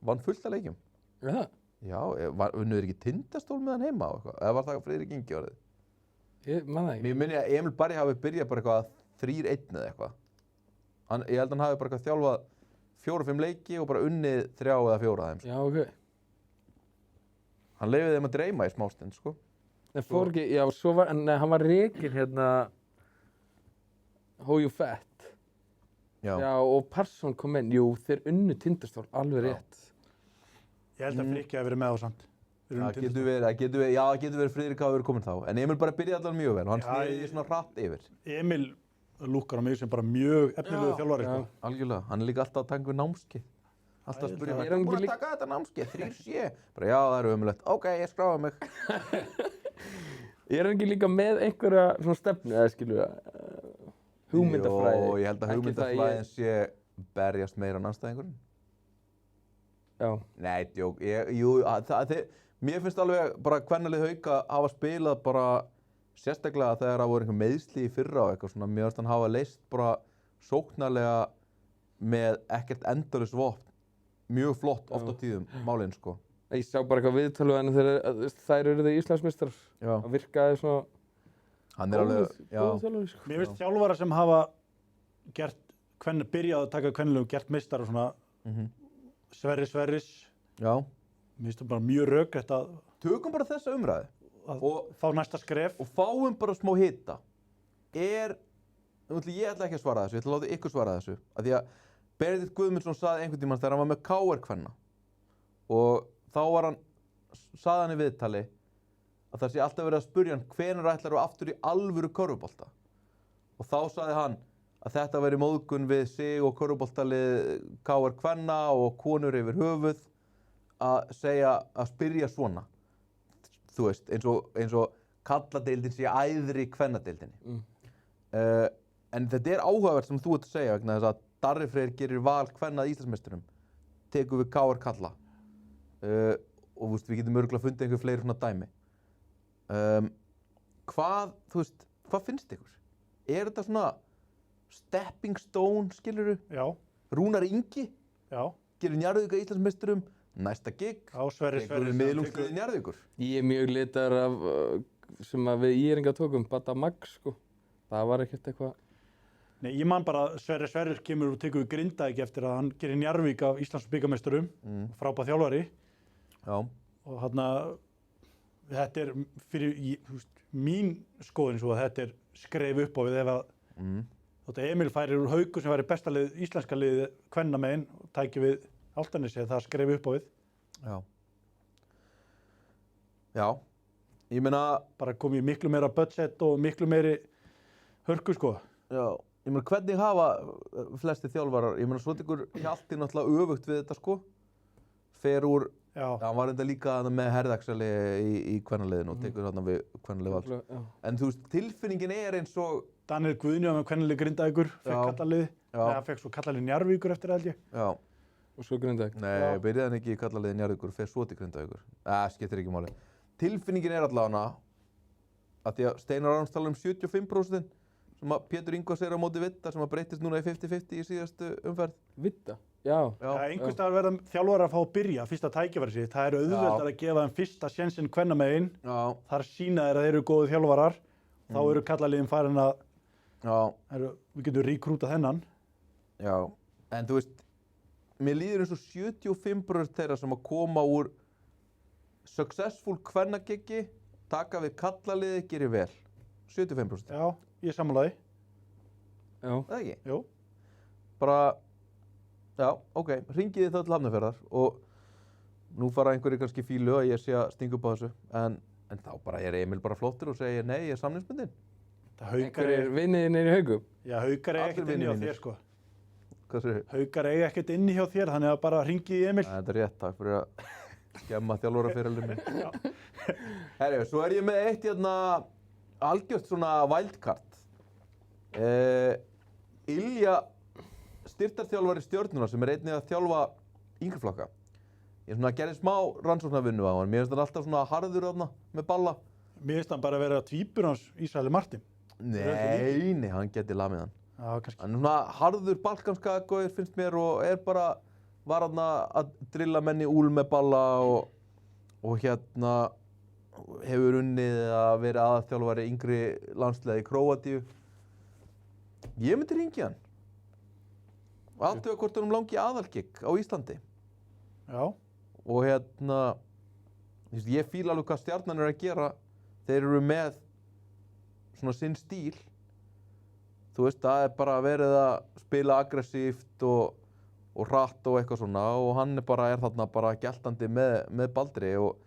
vann fullt af leikjum. Já. Já, unnuður ekki Tindastól með hann heima og eitthvað, eða var það Friðrik Ingi orðið? Ég man það ekki. Mér minni að Emil Barri hafi byrjað bara eitthvað 3-1 eða eitthvað. Ég held að hann hafi bara eitthvað þjálfað 4-5 leiki og bara unnið 3 eða 4 af þeim. Já, ok. Hann leyfði þeim að dreyma í smástund, sko. Það fór ekki, já, svo var, en hann var rekinn Who You Fat. Já. Já, og Persson kom inn, jú, þeir unnu Tindastól, alveg rétt. Ég held að Frikki hafi verið með á samt. Það getur verið Friðrik hafi verið kominn þá. En Emil bara byrjaði allavega mjög vel og hann sniði svona hratt yfir. Emil lúkkar á mig sem bara mjög efnilegu þjálfari, sko. Algjörlega, hann er líka alltaf að taka við námskeið. Alltaf að spyrja, Er hann búin að ekki taka þetta námskeið, 3-7? Bara já, það er ömurlegt. Ok, ég skráði mig. Ég er ekki líka með einhverja svona stefnu, eða skilju, hugmyndafræði. Jó, ég held að Ekki hugmyndafræðin sé berjast meira en anstæðingurinn. Já. Nei, djók, mér finnst alveg bara kvennalið Hauka hafa spilað bara sérstaklega þegar það voru einhver meiðsli í fyrra og eitthvað svona, mér finnst hann hafa leyst bara sóknarlega með ekkert endalaust vopn, mjög flott oft á tíðum, málin sko. Ég sá bara eitthvað viðtölu en þær eru þau Íslandsmeistarar. Já. Það virkaði svona Hann er alveg, já. góður þjálfari, sko. Mér finnst þjálfara sem hafa byrjað að taka kvennilegu og gert meistar og svona Sverris. Já. Mér finnst það bara mjög rökrétt að Tökum bara þessa umræðu og fá næsta skref. Og fáum bara smá hita. Ég ætla ekki að svara þessu, ég ætla að láta ykkur svara þessu. Af því að Benedikt Guðmundsson sagði einhvern tímann þegar hann var með KR-kvenna. Og þá sagði hann í viðtali að það sé alltaf verið að spurja hann hvenær ætlar þú aftur í alvöru körfubolta. Og þá sagði hann að þetta væri móðgun við sig og körfuboltalið KR-kvenna og konur yfir höfuð að spyrja svona. Þú veist, eins og kalladeildin sé æðri kvennadeildinni. En þetta er áhugavert sem þú ert að segja vegna þess að Darri Freyr gerir val kvenna að Íslandsmeisturum, tekur við KR kalla og við getum örugglega fundið einhver fleiri svona dæmi. Hvað finnst ykkur? Er þetta svona stepping stone, skilurðu? Já. Rúnar Ingi? Já. Gerir Njarðvík að Íslandsmeisturum? Næsta gig? Já, Sverrir. Tekur við miðlungsliðið Njarðvíkur? Ég er mjög litar af, sem að við íringa tókum, Bata Max, sko. Það var ekkert eitthvað. Nei, ég man bara Sverrir kemur og tekur við Grindavík eftir að hann gerir Njarðvík af Íslands bikarmeisturum, frábær þjálfari. Já. Og þarna, þetta er fyrir mín skoðun svo að þetta er skref upp á við ef að þótt að Emil færir úr Hauku sem væri besta lið, íslenska liðið kvenna megin og tæki við Álftanesi, það skref upp á við. Já. Já. Ég meina... Bara komið miklu meira budget og miklu meiri hörku, sko. Já. Ég meina, hvernig hafa flesti þjálfarar, ég meina, svo tekur Hjalti náttúrulega öfugt við þetta, sko. Fer úr, hann var enda líka með Herðakseli í kvennaliðinu og tekur þarna við kvennalið Vals. En þú veist, tilfinningin er eins og... Daniel Guðni með kvennalið Grindavíkur, fekk kallalið. Það fekk svo kallalið Njarðvíkur eftir held ég. Já. Og svo Grindavík. Nei, byrjaði hann ekki í kallalið Njarðvíkur og fer svo til Grindavíkur. Skiptir ekki máli. Tilfinningin er allavega að því að Steinar Arons talar 75% sem að Pétur Ingvars á móti Vitta sem að breytist núna í 50-50 í síðastu umferð. Vitta? Já. Einhvers staðar verða þjálfarar að fá að byrja fyrsta tækifæri sitt. Það eru auðveldar að gefa þeim fyrsta sénsinn kvennamegin. Þar sýna þeir að þeir eru góðir þjálfarar. Þá eru kallaliðin farin að við getum ríkrútað þennan. Já, en þú veist, mér líður eins og 75% þeirra sem að koma úr successful kvennagiggi, taka við kallaliði, gerir vel. 75%. Já, ég sammála því. Já. Það ekki? Jú. Bara, já, ok, hringiði þá til Hafnarfjarðar og nú fara einhverjir kannski fílu að ég sé að stinga upp á þessu, en þá bara er Emil bara flottur og segir nei, ég er samningsbundinn. Einhverjir vinniðir í Haugum? Já, Haukar eiga ekkert inni hjá þér, sko. Hvað segir þið? Haukar eiga ekkert inni hjá þér, þannig að bara hringiði Emil. Þetta er rétt, takk fyrir að skemma þjálfaraferilinn minn. Herri, svo er ég með eitt hérna algjört svona wildcard. Ilja, styrktarþjálfari Stjörnuna sem er einnig að þjálfa yngri flokka. Ég svona gerði smá rannsóknarvinnu á hann. Mér finnst hann alltaf svona harður þarna með balla. Mér finnst hann bara að vera tvíbur hans Ísraeli Martin. Nei, hann geti lamið hann. Já, kannski. Hann er svona harður balkanskagauður finnst mér og var hann að drilla menn í úl með balla og hérna hefur unnið að vera aðalþjálfari yngri landsliða í Króatíu. Ég myndi hringja hann. Og athuga hvort hann langi aðalgigg á Íslandi. Já. Og hérna, ég fíla alveg hvað Stjarnan er að gera. Þeir eru með svona sinn stíl. Þú veist, það er bara verið að spila aggressíft og hratt og eitthvað svona og hann er þarna bara geltandi með Baldri og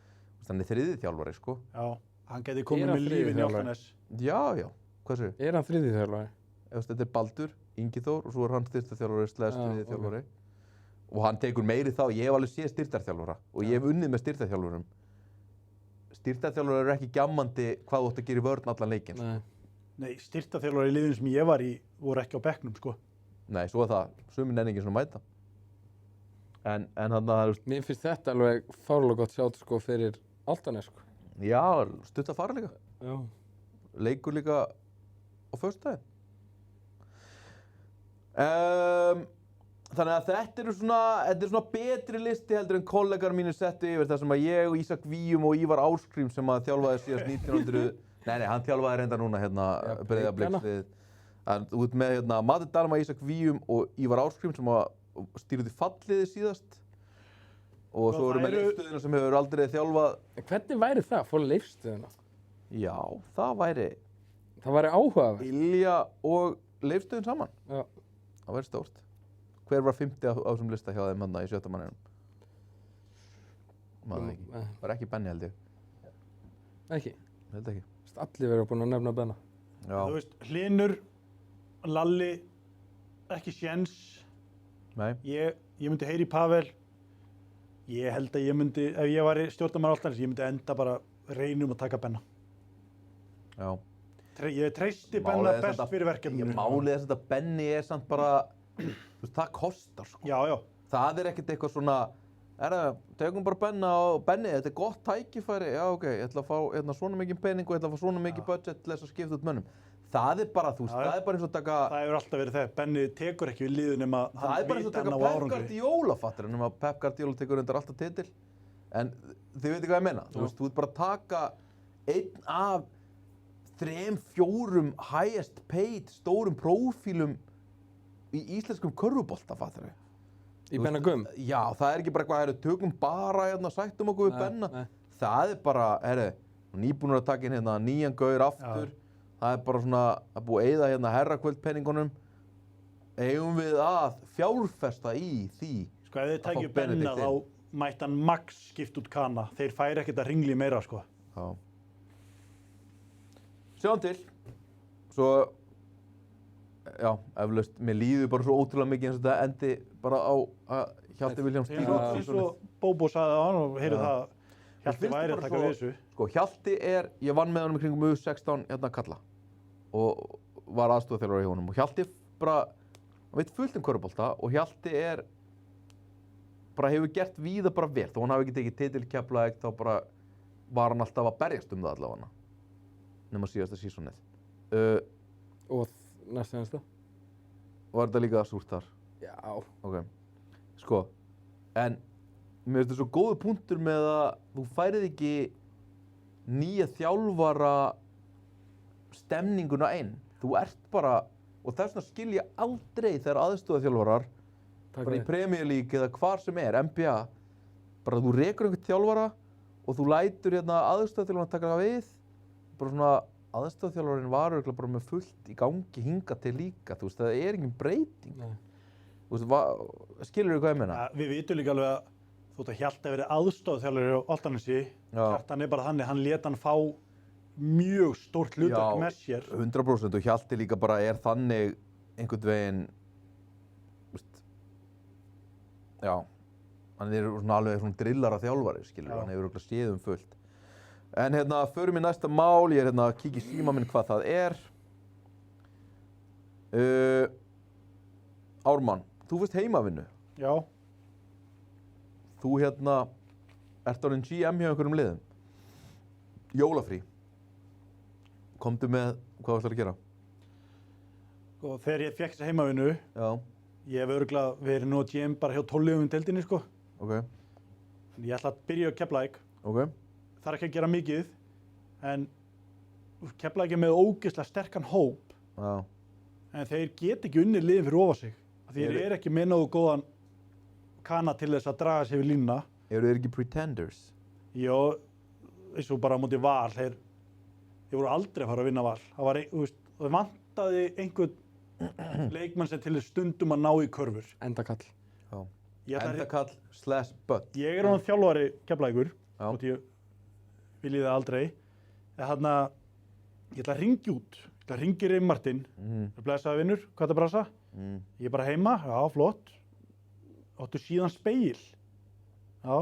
hann er þriði þjálfari, sko. Já, hann geti komið með lífin í Álftanes. Já, hvað segir? Er hann þriði þjálfari? Þetta er Baldur, Ingi Þór og svo er hann styrktarþjálfari þriði þjálfari. Og hann tekur meiri þá, ég hef alveg séð styrktarþjálfara og ég hef unnið með styrktarþjálfurum. Styrktarþjálfarar eru ekki gjammandi hvað þú átt að gera í vörn allan leikinn. Nei, styrktarþjálfarar í liðinu sem ég var í voru ekki á bekknum, sko. Nei, svo er það. Sumir nenni ekki svona mæta. En þarna það er... Mér finnst þetta alveg fárlega gott sjátt, sko, fyrir Álftanes, sko. Já, stutt að fara líka. Já. Leikur líka á föstudaginn. Þannig að þetta er svona betri listi heldur en kollegar mínir settu yfir þar sem að ég og Ísak Víum og Ívar Áskrím sem að þjálfaði síðast 1900... Nei, hann þjálfaði reynda núna hérna Breiðabliks þú ert með hérna Matti Dalma, Ísak Víum og Ívar Áskrím sem að stýrði falliði síðast og svo erum við Leifsstöðina sem hefur aldrei þjálfað. Hvernig væri það? Fór Leifsstöðina? Já, það væri áhugavert. Ilja og Leifsstöðin saman. Já. Það væri stórt. Hver var 50 á þessum lista hjá þeim hérna í 7. manninum? Maður ekki. Það var ekki Benni held ég. Ekki? Ég held ekki. Allir verið búin að nefna Benna. Já. Þú veist, Hlynur, Lalli, ekki séns. Nei. Ég myndi heyri Pavel. Ég held að ég myndi, ef ég var stjórnarmaður Álftanes, ég myndi enda bara reynum að taka Benna. Já. Ég treysti Benna best fyrir verkefninu. Málið er að Benni er samt bara, þú veist, það kostar, sko. Já. Það er ekkert eitthvað svona, Tegum bara Benna og Benni, þetta gott tækifæri, já ok, ég ætla að fá svona mikið pening og ég ætla að fá svona mikið budget til þess að skipta út mönnum. Það bara, þú veist, það bara eins og að taka... Það hefur alltaf verið það, Benni tekur ekki við liðu nema hann veit að ná árangri. Það bara eins og að taka Pep Guardiola, fattir, nema Pep Guardiola tekur undir alltaf titil. En þið veitir hvað ég meina, þú veist, þú ert bara að taka einn af 3-4 highest paid stórum prófílum í íslenskum körfubolta, fattir við. Í Benna Gumm? Já, það ekki bara eitthvað, tökum bara sættum okkur við Benna. Það bara, nýbúnir að taka inn hérna nýjan gaur aftur. Það bara svona, að búið að eyða hérna herrakvöldpenningunum. Eigum við að fjárfesta í því ef þið tækju Benna þá mætti hann max skipt út Kana. Þeir færi ekkert að ringli meira, sko. Já. Sjáum til. Svo, já, eflaust, mér líður bara svo ótrúlega mikið eins og þetta endi bara á að Hjalti Vilhjálms stíga. Eins og Bóbó sagði á hann og heyrðu það, Hjalti væri að taka við þessu. Sko, Hjalti ég vann með honum í kringum U16 hérna kalla og var aðstoðarþjálfari hjá honum og Hjalti bara, hann veit fullt körfubolta og Hjalti bara hefur gert víða bara vel. Þó hann hafi ekki tekið titil Keflavík þá bara var hann alltaf að berjast það allavega. Nema síðasta sísonið. Og næsta? Var þetta líka súrt þar? Já. Ok. Sko, en mér finnst þetta svo góður punktur með að þú færið ekki nýja þjálfara stemninguna inn. Þú ert bara, og þess vegna skil ég aldrei þegar aðstoðarþjálfarar bara í Premier League eða hvar sem NBA, bara þú rekur einhvern þjálfara og þú lætur aðstoðarþjálfarinn að taka það við, bara svona aðstoðarþjálfarinn var örugglega bara með fullt í gangi hingað til líka, þú veist, það engin breyting. Nei. Þú veist, skilurðu hvað ég meina? Ja, við vitum líka alveg að þótt að Hjalti hafi verið aðstoðarþjálfari á Álftanesi, Kjartan bara þannig, hann lét hann fá mjög stórt hlutverk með sér. 100% og Hjalti líka bara þannig einhvern veginn, veist, já, hann svona alveg svona drillara þjálfari, skilurðu, hann hefur örugglega séð fullt. En förum í næsta mál, ég að kíkja í síma minn hvað það er. Ármann, þú fyrst heimavinnu. Já. Þú ert orðinn GM hjá einhverjum liðum. Jólafrí. Komdu með, hvað ætlarðu að gera? Og þegar ég fékk þessa heimavinnu, ég hef örugglega verið nú GM bara hjá 12 liðum í deildinni, sko. Ok. Ég ætla að byrja á Keflavík. Ok. Þarf ekki að gera mikið, en Keflavík með ógeðslega sterkan hóp. Já. En þeir get ekki unnið liðin fyrir ofan sig. Þeir ekki með nógu góðan Kana til þess að draga sig við línuna. Eru þeir ekki pretenders? Jó, eins og bara á móti Val, þeir voru aldrei að fara að vinna Val. Það var, það vantaði einhvern leikmann sem til þess stundum að ná í körfur. Endakall. Já. Endakall / butt. Ég honum þjálfari Keflavíkur, og ég vilji það aldrei. En ég ætla að ringja út. Ég ætla að ringja í Reim Martin. Blessaði vinur, hvað er það brasa? Ég er bara heima, já, flott. Áttu síðan speil. Já,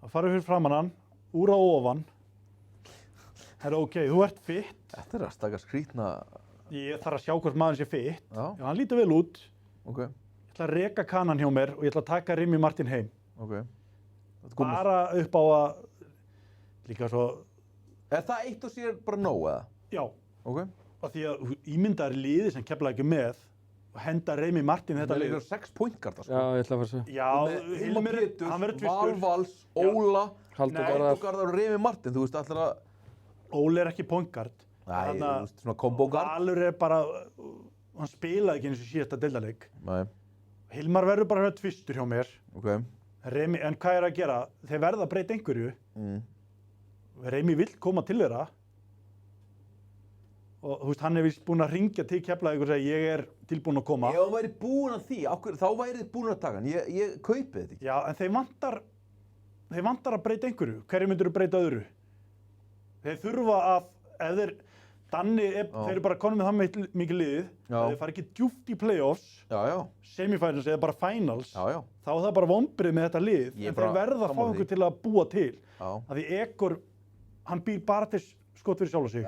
það farið fyrir framan hann, úr á ofan. Ok, þú ert fitt. Þetta að staka skrýtna... Ég þarf að sjá hvort maður sé fitt. Já, hann lítur vel út. Ok. Ég ætla að reka Kanan hjá mér og ég ætla að taka Reimi Martin heim. Ok. Bara upp á að... Líka svo... Er það eitt og sér bara nóg, eða? Já. Ok. Af því að ímyndaðir liði sem Keflavík með og henda Reimi Martin þetta lið. Það er 6 pointgarda, sko. Já, ég ætla að fara að segja. Já, Hilmar Pétur, Val Vals, Óla, Halldór Garðar og Reimi Martin, þú veist allir að... Óli er ekki pointgard. Nei, þú veist, svona kombógard. Valur er bara, hann spilaði ekki eins og síðasta deildarleik. Nei. Hilmar verður bara að vera tvistur hjá mér. Ok. Reimi, en hvað er að gera? Þeir verða að breyta einhverju. Reimi vill koma til þeirra. Og þú veist, hann vist búinn að ringja til Keflavíkur og segja ég er tilbúinn að koma. Ef hann væri búinn að því, þá væri þið búinn að taka hann. Ég kaupi þetta ekki. Já, en þeir vantar að breyta einhverju. Hverju myndirðu breyta öðru? Þeir þurfa að, þeir eru bara konum með það mikið liðið. Þeir fara ekki djúpt í playoffs, semifinals eða bara finals. Þá er það bara vonbrigði með þetta lið. En þeir verða að fá einhver til að búa til. Af því Egor, hann býr bara til skot fyrir sjálf sig.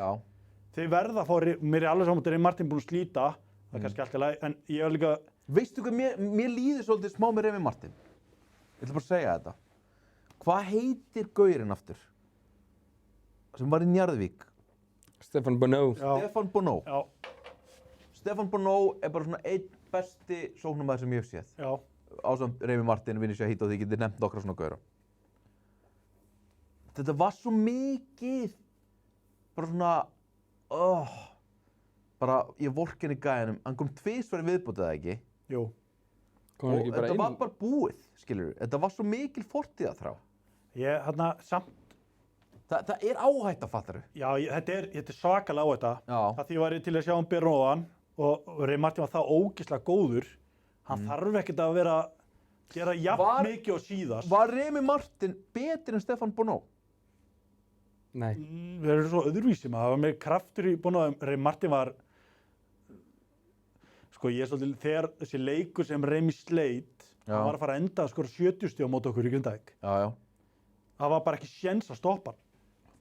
Þeir verða að fá, mér er alveg saman að Reimi Martin búinn að slíta, það er kannski allt í lagi, en ég var líka... Veistu hvað, mér líður svolítið smá með Reimi Martin. Ég ætla bara að segja þetta. Hvað heitir gaurinn aftur? Sem var í Njarðvík. Stefán Bonneau. Stefán Bonneau. Já. Stefán Bonneau bara svona einn besti sóknarmaður sem ég hef séð. Já. Ásamt Remi Martin, Vinicius Hito, þið getið nefnt nokkra svona gaura. Þetta var svo mikið, bara svona, bara ég vorkenni gæjanum. Hann kom tvisvar í viðbót eða ekki? Jú. Kom hann ekki bara þetta inn? var bara búið, skilurðu. Þetta var svo mikil fortíðarþrá. Samt. Það er áhætta, fattaru. Já, þetta er svakalega áhætta. Já. Það því ég var til að sjá byrja ofan og Remi Martin var það ógeðslega góður. Hann þarf ekkert að gera jafn mikið og síðast. Var Remi Martin betri en Stefán Bonneau? Nei. Það eru svo öðruvísi maður. Það var meira kraftur í Bonneau. Remi Martin var, sko ég svolítið, þegar þessi leikur sem Remi sleit, hann var að fara að enda að skora 70 stig á móti okkur í Grindavík. Já. Það var bara ekki séns að stoppa hann.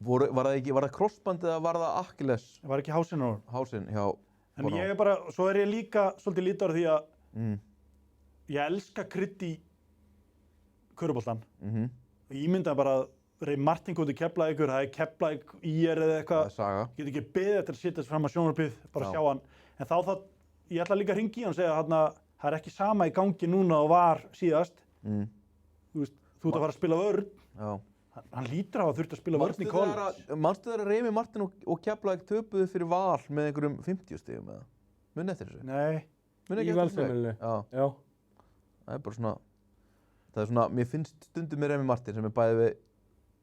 Var það krossband eða var það Achilles? Það var ekki hásinn á hann. Hásinn, já. En ég bara, svo ég líka svolítið lítur á því að ég elska krydd í köruboltan. Og ég mynda bara að Remi Martin góði Keflavíkur, það Keflavík IR eða eitthvað. Það er saga. Ég get ekki beðið eftir að setja fram að sjónvarpið, bara sjá hann. En þá ég ætla líka að hringja í hann og segja að það er ekki sama í gangi núna og var síðast. Þú veist, þú ert að fara að spila vörn. Já. Hann lítur á að þurft að spila vörn í college. Manstu þegar Remi Martin og Keflavík töpuðu fyrir Val með einhverjum 50 stigum eða? Muni eftir þessu? Nei. Í Valsfamilinu? Já. Það er bara svona, mér finnst stundum með Remi Martin sem bæði við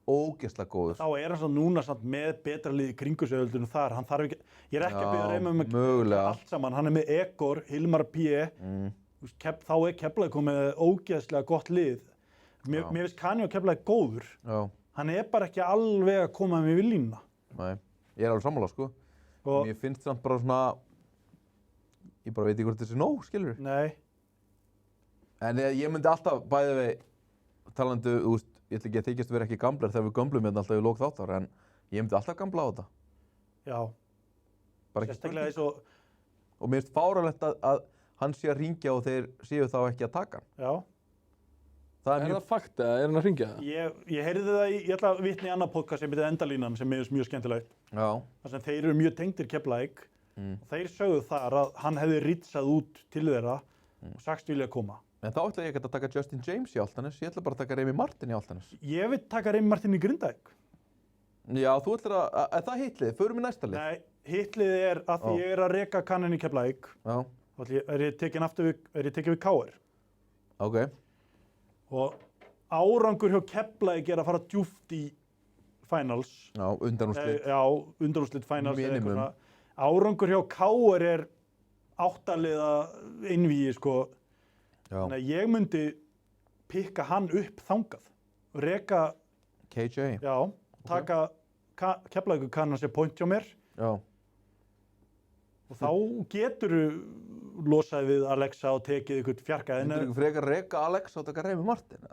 ógeðslega góður. Þá hann svo núna samt með betra lið í kringusöðuldunum þar. Hann þarf ekki, ég ekki að byrja Remi allt saman. Hann með Egor, Hilmar P. Þá Keflavík komið með ógeðslega gott lið. Mér finnst Kani og Keflavík góður. Já. Hann bara ekki alveg að koma með línuna. Nei, ég alveg sammála, sko. Mér finnst samt bara svona, ég bara veit ekki hvort þessi nóg, skilur. Nei. En ég myndi alltaf bæði við, talandi, þú veist, ég ætla ekki að þykjast vera ekki gamlar þegar við gömlum hérna alltaf í lok þáttar, en ég myndi alltaf gamla á þetta. Já. Sérstaklega eins og... Og mér finnst fáránlegt að hann sé að hringja og þeir séu þá ekki að taka hann. Já. Er það fakt eða hann að hringja það? Ég heyrði það ég ætla að vitna í annað podcast sem heitir Endalínan sem er mjög skemmtileg. Já. Þar sem þeir eru mjög tengdir Keflavík. Þeir sögðu þar að hann hefði ritsað út til þeirra og sagst vilja koma. En þá ætla ég ekki að taka Justin James í Álftanes, ég ætla bara að taka Remi Martin í Álftanes. Ég vil taka Remi Martin í Grindavík. Já, þú ætlar að það hitlið, förum í næsta lið. Nei, hitlið að því ég að reka Kanin í Keflavík. Já. Ég tekinn við KR. Ok. Og árangur hjá Keflavík að fara djúpt í finals. Já, undanúrslit. Já, undanúrslit finals. Minimum. Árangur hjá KR 8 liða einvígi, sko. Já. Þannig að ég myndi pikka hann upp þangað. Reka... KJ. Já, taka Keflavíkur Kanin sér point hjá mér. Já. Og þá geturðu losað við Alexa og tekið ykkur fjarka. Myndirðu ekki frekar reka Alexa og taka Remi Martin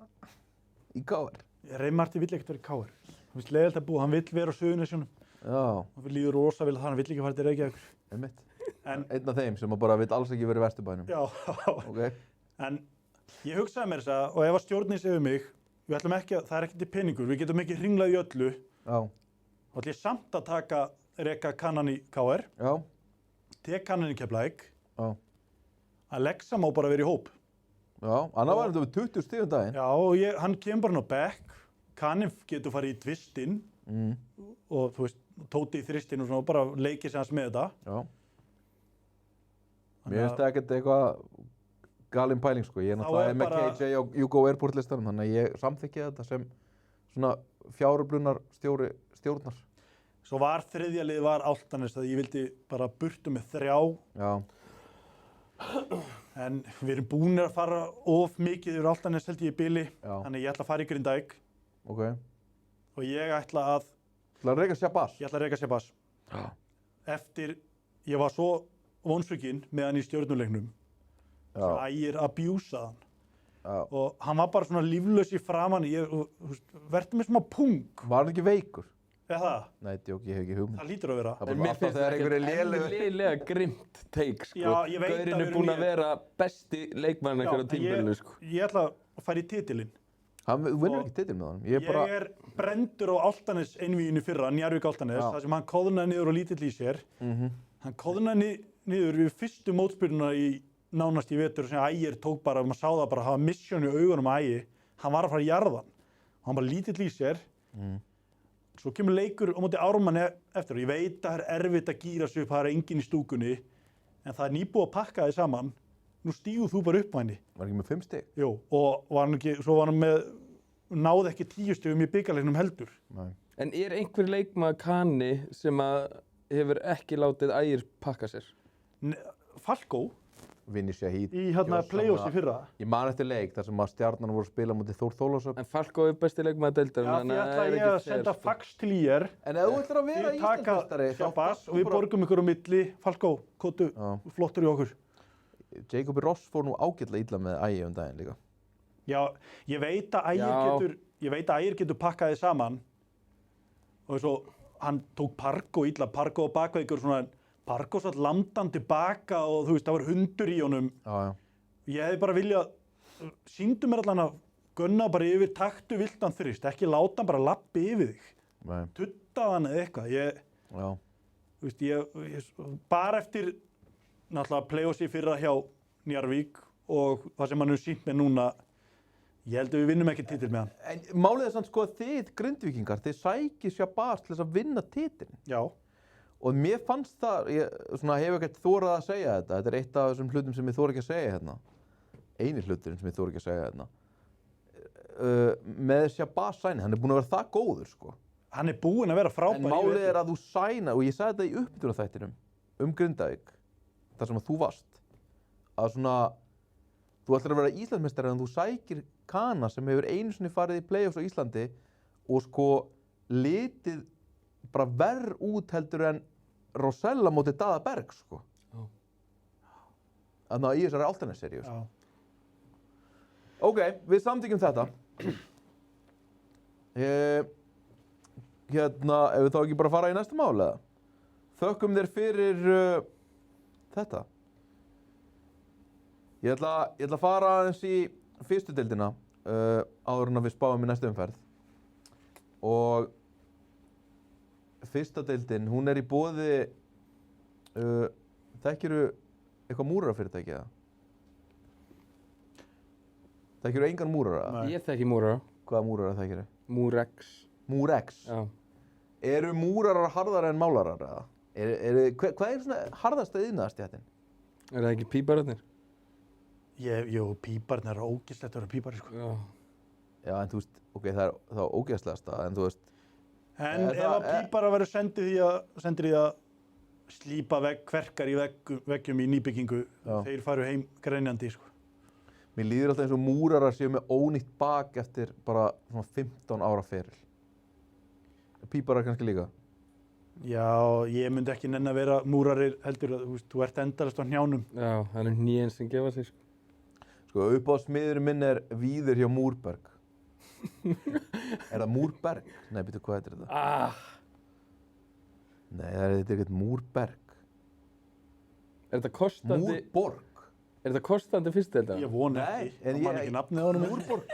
í KR? Remi Martin vill ekkert vera í KR. Hann vill leiðilegt að búa, hann vill vera á Suðurnesjunum. Já. Hann líður rosa vel þar, hann vill ekki fara til Reykjavíkur. Einmitt. Einn af þeim sem bara vill alls ekki vera í Vesturbænum. Já. Ok. En ég hugsaði mér þess að, og ef að stjórnin segir mig, við ætlum ekki að, það er ekki til peningur, við getum ekki hringlað í öllu. Já. Þá ætlum ég samt að reka Kanan í KR. Já. Tek Kanan í Keflavík. Já. Alexa má bara vera í hóp. Já, annað var þetta við 20 stigum daginn. Já, og hann kemur bara inn á back. Kanin getur farið í tvistinn. Og þú veist, Tóti í þristinn og svona, bara leikið sig hans með þetta. Já. Mér finnst það ekkert eitthvað galin pæling, sko. Ég er náttúrulega með KJ á Hugo Airport listanum, þannig að ég samþykki þetta sem svona fjáröflunar stjórnar. Svo var þriðja lið var Álftanes, að ég vildi bara burtu með 3. Já. En við erum búin að fara of mikið yfir Álftanes held ég í bili. Já. Þannig ég ætla að fara í Grindavík. Ok. Og ég ætla að... Þú ætla að reka Shabazz? Ég ætla að reka Shabazz. Já. Eftir, ég var svo vonsvikinn með hann í stjörnuleiknum. Já. Ægir abjúsa hann. Já. Og hann var bara svona líflaus í framan. Vertu með svona pung. Var hann ekki veikur? Eða það? Nei, djók, ég hef ekki hugmynd. Það lítur að vera. Það er bara alltaf þegar einhver er lélega grimt take, sko. Já, ég veit að Gaurinn er búinn að vera besti leikmann einhverja tímabilinu, sko. Ég ætla að fara í titilinn. Hann vinnur ekki titil með honum. Ég er brendur á Álftanes einvíginu fyrra, Njarðvík Álftanes, þar sem hann koðnaði niður og lítill í sér. Hann koðnaði niður við fyrstu mótspyrnuna í nánast í vetur sem Ægir tók bara, maður sá það bara, hafa mission í augunum á Ægi. Hann var að fara að jarða hann. Hann bara lítill í sér. Svo kemur leikur á móti Ármanni eftir og ég veit að það er erfitt að gíra sig upp, það er enginn í stúkunni, en það er nýbúið að pakka þið saman. Nú stígur þú bara upp á henni. Var ekki með 5 stig? Jú, og svo var hann með, náði ekki 10 stigum í bikarleiknum heldur. Nei. En er einhver leikmaður Kani sem að hefur ekki látið Ægir pakka sér? Falkó. Vinni Shahid. Í play-offs í fyrra. Ég man eftir leik þar sem að Stjarnan voru að spila mútið Þór Þórðarsson. En Falkó er besti leikmaður deildar. Já, því ætla ég að senda fax til IR. En ef þú ætlar að vera Íslandsmeistari, Shabazz og við borgum ykkur á milli. Falkó, kótu, flottur í okkur. Jacobi Ross fór nú ágætlega illa með Ægi daginn líka. Já, ég veit að Ægir getur pakkað þið saman. Og svo, hann tók Pargo illa, Pargo og bakveikur svona, Pargo satt landan tilbaka og þú veist, það var hundur í honum. Já. Ég hefði bara viljað, sýndu mér allan að gunna bara yfir taktu viltan þrist, ekki láta hann bara lappi yfir þig. Nei. Tuttað hann eða eitthvað. Já. Þú veist, ég bara eftir náttúrulega play-offs í fyrra hjá Njarðvík og það sem hann hefur sýnt mér núna, ég held að við vinnum ekki titil með hann. En málið er samt sko að þið Grindvíkingar, þið sækið Shabazz til þess að vinna titilin. Já. Og mér fannst það, ég hef ekkert þorað að segja þetta. Þetta er eitt af þessum hlutum sem ég þori ekki að segja hérna. Eini hluturinn sem ég þori ekki að segja hérna. Með Shabazz sæni, hann er búinn að vera það góður, sko. Hann er búinn að vera frábær. En málið er að þú sæna, og ég sagði þetta í uppbytunarþættinum Grindavík, þar sem að þú varst, að svona, þú ætlar að vera Íslandsmeistari en þú sækir Kana sem hefur einu sinni farið í play-offs á Íslandi og sko litið bara verr út heldur en Rosella móti Daða Berg, sko. Þannig að í þessari Álftanes-seríu. Ok, við samþykkjum þetta. Hérna, ef við þá ekki bara fara í næsta mál, eða? Þökkum þér fyrir þetta. Ég ætla að fara aðeins í fyrstu deildina áður en að við spáum í næstu umferð. Og fyrsta deildin, hún er í boði, þekkirðu eitthvað múrarafyrirtæki eða? Þekkirðu engan múrara? Nei. Ég þekki múrara. Hvaða múrara þekkirðu? Múrex. Múrex? Já. Eru múrarar harðara en málarar eða? Hvað er svona harðasta iðnaðarstéttin? Er það ekki pípararnir? Jú, píparnir er ógeðslegt að vera pípari, sko. Já. Já, en þú veist, ok, það er ógeðslegasta, en þú veist. En ef að pípara verður sendir í að slípa kverkar í veggjum í nýbyggingu, þeir faru heim grænjandi, sko. Mér líður alltaf eins og múrarar séu með ónýtt bak eftir bara svona 15 ára feril. Píparar kannski líka? Já, ég myndi ekki nenni að vera múrarir heldur, þú ert endalast á hnjánum. Já, það er hnén sem gefa sig, sko. Sko, uppáhaldsmiðurinn minn er Víðir hjá Múrberg. Er það Múrberg? Nei, býttu, hvað heitir þetta? Nei, þetta er ekkert Múrberg. Er þetta kostandi? Múrborg. Er þetta kostandi fyrstdeildar? Ég vona ekki. Það man ekki nafnið á honum. Múrborg.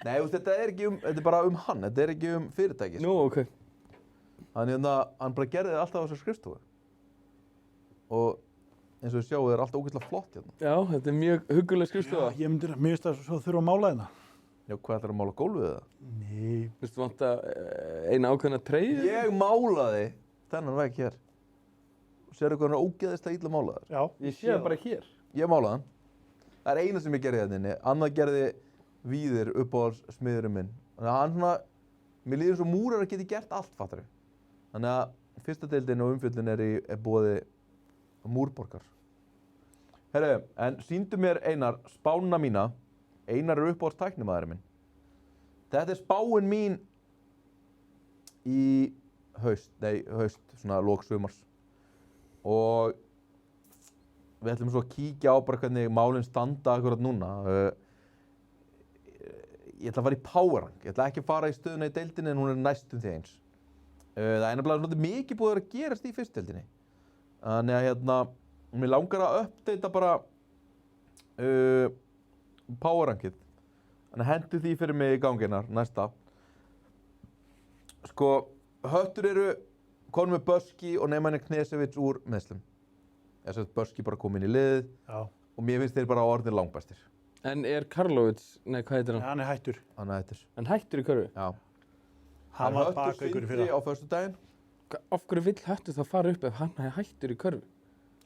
Nei, þetta er bara hann. Þetta er ekki fyrirtæki. Nú, ok. Hann bara gerði það alltaf á þessar skrifstofu. Og eins og við sjáum, það er alltaf ógeðslega flott hérna. Já, þetta er mjög hugguleg skrifstofa. Já, mér finnst það svo þurfa að mála hérna. Já, hvað ætlar að mála gólfið það? Nei. Vistu vanta eina ákveðna treyju? Ég málaði þennan vegg hér. Sérðu hvað hann er ógeðislega illa málaður? Já. Ég sé það bara hér. Ég málaði hann. Það er eina sem ég gerði hérna inni. Annað gerði Víðir uppáhaldssmiðurinn minn. Þannig að hann svona, mér líður eins og múrarar geti gert allt, fattar við. Þannig að fyrsta deildin og umfjöllin er boði Múrborgar. Herru, en sýndu mér Einar spána mína. Einar er uppáhaldstæknimaðurinn minn. Þetta er spáin mín í haust, svona lok sumars. Og við ætlum svo að kíkja á bara hvernig málin standa akkurat núna. Ég ætla að fara í power rank. Ég ætla ekki að fara í stöðuna í deildinni en hún er næstum því eins. Það er nefnilega mikið búið að gerast í fyrstdeildinni. Þannig að mér langar að uppdata bara power rankið. Þannig hentu því fyrir mig í ganginar, næsta. Sko, Höttur eru konum með Böski og Nemanja Knežević úr meðslum. Þess að Böski bara kom inn í liðið og mér finnst þeir bara orðnir langbæstir. En Karlovic, nei hvað heitir hann? Hann er hættur. Hann er hættur. Hann hættur í körfu? Já. Hann var bakveikur í fyrra. Á föstudaginn. Af hverju vill Höttur þá fara upp ef hann hættur í körfu?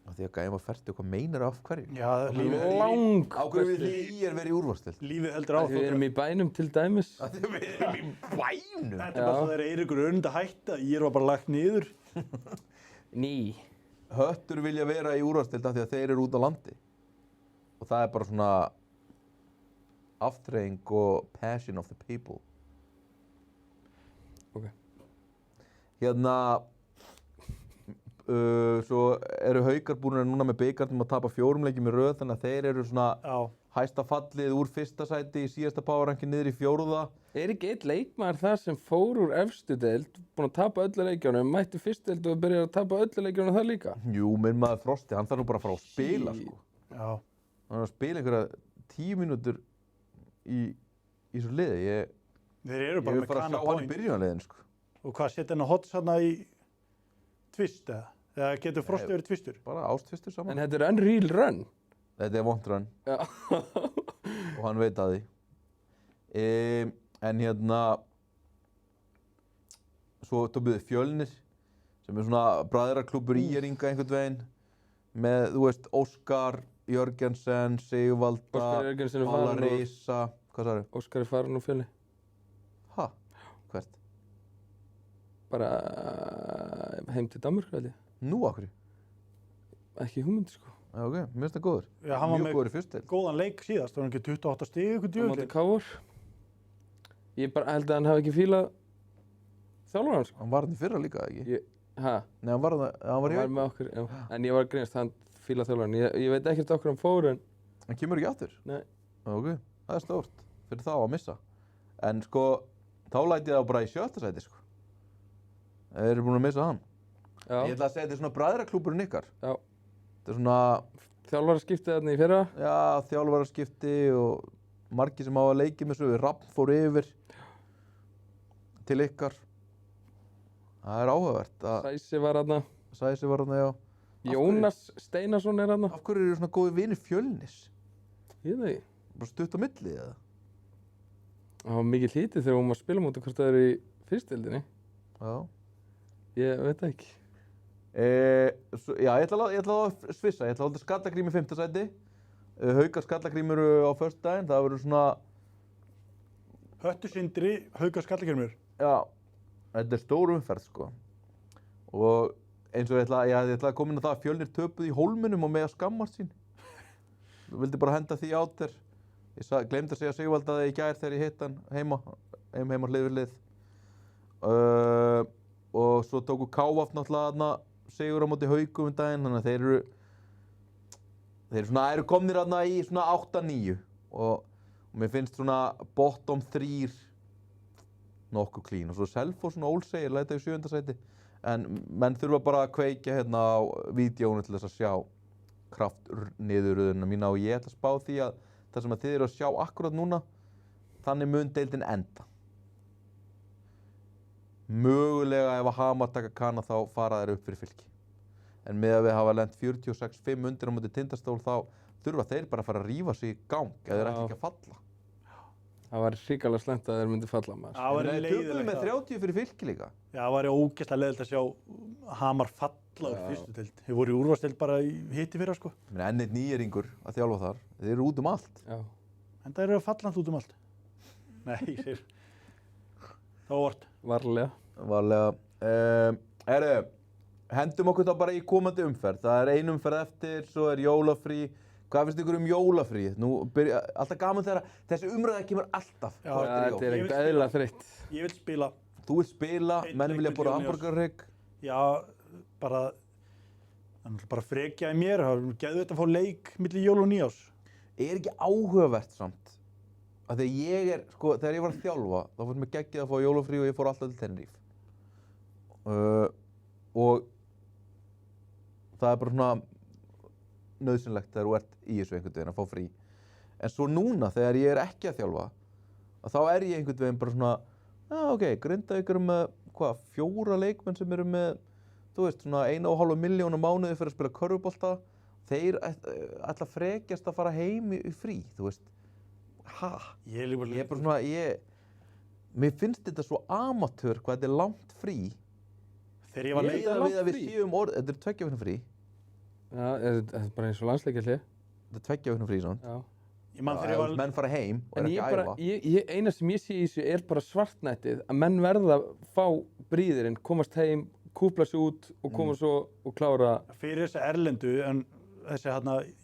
Af því að gæði maður ferdi, hvað meinar af hverju? Já, Á hverju vil ég verið í úrvalstild? Lífið heldur á. Við erum í bænum til dæmis. Við erum í bænum? Þetta er bara svo þegar Eiríkur Önd að hætta, ég var bara lagt niður. Ný. Höttur vilja vera í úrvalstild af því að þeir eru út á landi. Og það er bara svona afþreying og passion of the people. Ok. Hérna, svo eru Haukar búin núna með bikarnum að tapa 4 leikjum í röð, þannig að þeir eru svona hæsta fallið úr 1. sæti í síðasta powerranki niður í 4. Er ekki einn leikmaður þar sem fór úr efstu deild, búinn að tapa öllu leikjunum, mætti fyrstu deild og byrjaði að tapa öllu leikjunum þar líka? Jú, minn maður Frosti, hann þarf nú bara að fara að spila, sko. Já. Hann er að spila einhverja 10 mínútur í svo liði. Þeir eru bara með Ég vil fara að sjá hann í byrjunarliðin, sko. Og hvað, setja hann á Hots hann í tvist eða? Eða getur Frosti verið tvistur? Bara ástvistur saman. En þetta er unreal run. Þetta er vont run. Já. Og hann veit að því. En hérna, svo tókuðu Fjölnir, sem er svona bræðraklúbbur íringa einhvern veginn, með, þú veist, Óskar Jörgensen, Sigvalda, Óskar Jörgensen er Pála farinn úr- Reisa, hvað sagði? Óskar er farin úr Fjölni. Ha? Hvert? Bara heim til Danmörk, held ég. Nú, af hverju? Ekki hugmynd, sko. Já, ok, mér finnst það góður. Já, hann var Mjög með góður í fyrstu deild. góðan leik síðast, var hann ekki 28 stig eitthvað Á móti djöfull? Káur. Ég bara held að hann hafi ekki fílað þjálfarann, sko. Hann var hann í fyrra líka, ekki? Ha? Nei, hann var í Hann var með okkur, já. En ég var að grínast, hann fílað þjálfarann. Ég veit ekkert okkur hann fór, en... Hann kemur ekki aftur? Nei. Ok, það er stórt fyrir þá að missa. En sko, þá læti ég það bara í 7. sæti, sko. Þeir eru búin að missa hann. Já. Ég ætla að segja þetta er svona bræðraklúbburinn ykkar. Já. Þetta er svona, Þjálfaraskiptið þarna í fyrra. já, þjálfaraskipti og margir sem á að leiki með svo. Rafn fór yfir til ykkar. Það er áhugavert. Sæsi var þarna. Sæsi var hann, já. Jónas Steinarsson er þarna. Af hverju eru svona góði vinir Fjölnis? Ég veit ekki. Bara stutt á milli, eða? Það var mikið hlítið þegar hún var að spila móti hvort það eru í fyrstdeildinni. Já. Ég veit það ekki. Já, ég ætla að svissa. Ég ætla að halda Skallagrím í 5. sæti. Haukar Skallagrím eru á föstudaginn. Það verður svona... Höttur Sindri, Haukar Skallagrímur. Já, þetta er stór umferð, sko. Og eins og ég ætla að koma inn á það að Fjölnir töpuðu í Hólminum og með að skammast sín. Þú vildi bara henda því át þér. Ég glemdi að segja Sigvalda það í gær þegar ég hitt hann heima hlið við hlið. Og svo tóku KF náttúrulega þarna sigur á móti Haukum daginn, þannig að þeir eru komnir þarna í svona 8-9 og mér finnst svona bottom 3 nokkuð clean og svo Selfoss og Ólseyir læta í 7. sæti en menn þurfa bara að kveikja hérna á vídeónu til þess að sjá kraftniðurröðina mína og ég ætla að spá því að það sem að þið eru að sjá akkurat núna þannig mun deildin enda. Mögulega ef að Hamar taka Kana þá fara þær upp fyrir Fylki. En með að við hafa lent 46-5 undir á móti Tindastól þá þurfa þeir bara að fara að rífa sig í gang eða þeir ætla ekki að falla. Það var hrikalega slæmt að þeir myndi falla maður. Það var Þeir töpuðu leiðilegt. með 30 fyrir Fylki líka. Já, það var ógeðslega leiðilegt að sjá Hamar falla úr fyrstu deild. Þeir voru í úrvalsdeild bara í hiti fyrra, sko. Enn einn nýjeringur að þjálfa þar. Þeir eru út um allt. Já. En það eru fallandi út um allt. Nei, ég segir. Það var vort. Varlega. Varlega. Hendum okkur þá bara í komandi umferð. Það er ein umferð eftir, svo er jólafrí. Hvað finnst ykkur jólafrí? Alltaf gaman þegar þessi umræða kemur alltaf. Já, Þetta er ekkert eðlilega þreytt. Ég vil spila. Þú vilt spila, Einn menn leik vilja milli borða jól og nýárs. hamborgarhrygg. Já, bara frekja í mér. Það er geðveikt að fá leik milli jól og nýárs. Er ekki áhugavert samt? Af því að ég sko, þegar ég var að þjálfa, þá fannst mér geggjað að fá jólafrí og ég fór alltaf til Tenerife. Og það er bara svona nauðsynlegt þegar þú ert í þessu einhvern veginn að fá frí. En svo núna þegar ég er ekki að þjálfa, að þá ég einhvern veginn bara svona, já ok, Grindavík eru með, 4 leikmenn sem eru með, þú veist, svona 1,5 milljón á mánuði fyrir að spila körfubolta, þeir ætla frekjast að fara heim í frí, þú veist, ég er bara svona, mér finnst þetta svo amatör hvað þetta langt frí. Þegar ég var leiða við að við séum þetta 2 vikna frí. Já, þetta bara eins og landsleikjarhlé. Þetta 2 vikna frí, svona. Já. Ég man þegar ég var... Menn fara heim og ekki að æfa. Eina sem ég sé í þessu bara svartnættið, að menn verða að fá bríðirinn, komast heim, kúpla sig út og koma svo og klára. Fyrir þessi erlendu, en þessi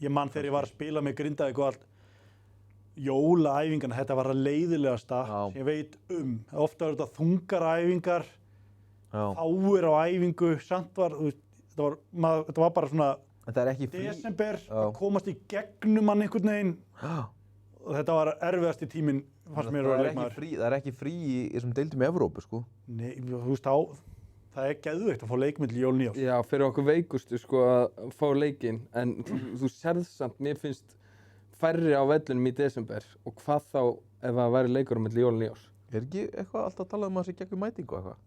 ég man þegar ég var að spila með Grindavík og allt, jólaæfingarna, þetta var að leiðilegasta sem ég veit Ofta þetta þungar æfingar, fáir á æfingu, samt þetta var bara svona desember, að komast í gegnum hann einhvern veginn og þetta var erfiðasti tíminn fannst mér að vera leikmaður. Það ekki frí í þessum deildum í Evrópu, sko. Nei, þú veist það geðveikt að fá leik milli jól og nýárs. Já, fyrir okkur veikustu sko að fá leikinn, en þú sérð samt, mér finnst færri á vellunum í desember og hvað þá ef það væri leikur milli jól og nýárs. Ekki eitthvað alltaf að tala um að það sé gegnum mætingu eitthvað?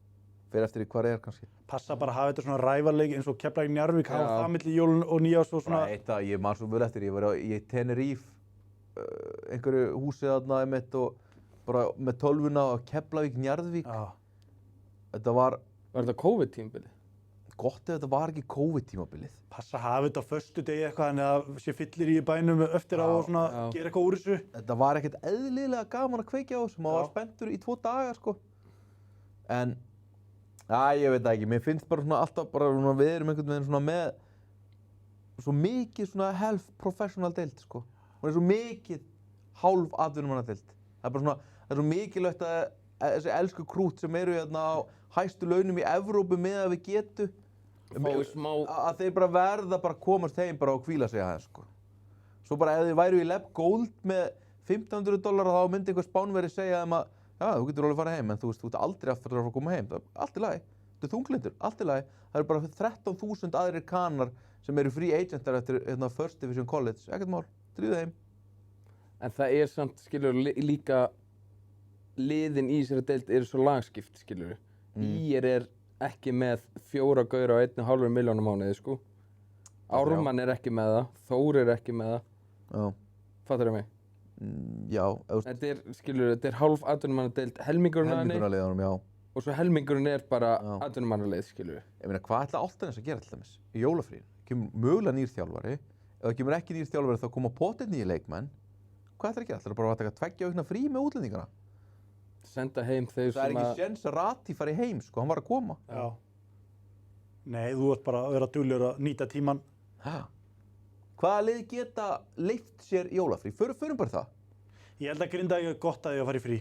Fyrir eftir því hvað kannski. Passa bara að hafa þetta svona rævarleik eins og Keflavík Njarðvík, hafa það milli jól og nýárs og svona. Ég man svo vel eftir, ég var í Tenerife, einhverju húsi þarna einmitt og bara með tölvuna á Keflavík Njarðvík. Þetta var þetta COVID-tímabilið? Gott ef þetta var ekki COVID-tímabilið. Passa að hafa þetta á föstudegi eitthvað, þannig að sé fyllir í bænum eftir á og svona gera eitthvað úr þessu. Þetta var ekkert eðlilega gaman að kveikja á þessu, maður var spenntur í 2 daga sko. En ég veit það ekki, mér finnst bara svona alltaf bara svona, við erum einhvern veginn svona með svo mikið svona half professional deild sko. Og svo mikið hálf atvinnumannadeild. Það er bara svona, það er svo mikilvægt að þessi elsku krút sem eru hérna á hæstu launum í Evrópu með að við getu að þeir bara verða bara komast heim bara og hvíla sig aðeins sko. Svo bara ef þeir væru í Leb Gold með $1,500 þá myndi einhver Spánverji segja þeim að já, þú getur alveg að fara heim en þú veist, þú ert aldrei aftur að fara að koma heim. Það er allt í lagi. Þetta er þunglindur, allt í lagi. Það eru bara 13.000 aðrir kanar sem eru free agentar eftir First Division College. Ekkert mál, drífðu heim. En það er samt, skilur, líka liðin í þessari deild eru svo lagskipt, skilur. IR ekki með 4 gaura á 1,5 milljón á mánuði, sko. Ármann ekki með það, Þór ekki með það. Já. Fattarðu mig? Já. Þetta er hálf atvinnumannadeild, helmingurinn að henni. Helmingurinn já. Og svo helmingurinn bara atvinnumannaleið, skilur. Ég meina, hvað ætla Álftanes að gera til dæmis? Í jólafríin? Kemur mögulega nýr þjálfari. Ef það kemur ekki nýr þjálfari þá koma pottet nýjir leikmenn. Hvað ætla að gera? Ætla bara að taka 2 vikna frí með útlendingana? Senda heim þeir það ekki séns að Rati fari heim, sko, hann var að koma. Já. Nei, þú ert bara að vera duglegur að nýta tíman. Hvaða lið geta leyft sér jólafrí? Förum bara það. Ég held að Grindavík gott að ég að fara í frí.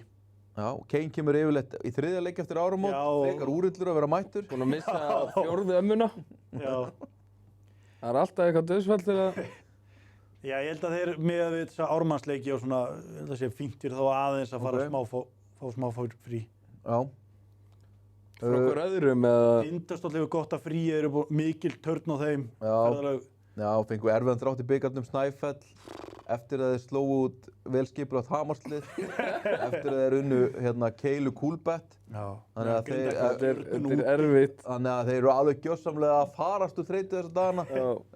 Já, Kane kemur yfirleitt í 3. leik eftir áramót, frekar úrillur að vera mættur. Búinn að missa 4. ömmuna. Já. Það er alltaf eitthvað dauðsfall til að... Já, ég held að þeir með við þessa ármannsleiki og svona, ég held að sé fínt fyrir þá aðeins að fara fá smá frí. Já. Frá okkur öðrum eða... Tindastóll hefur gott að frí, þeir eru mikil törn á þeim. Já, fengu erfiðan drátt í bikarnum Snæfell, eftir að þeir slógu út velskipulagt Hamarslið, eftir að þeir unnu Keilu Kúlbett. Já. Þannig að þetta er erfitt. Þannig að þeir eru alveg gjörsamlega að farast úr þreytu þessa dagana.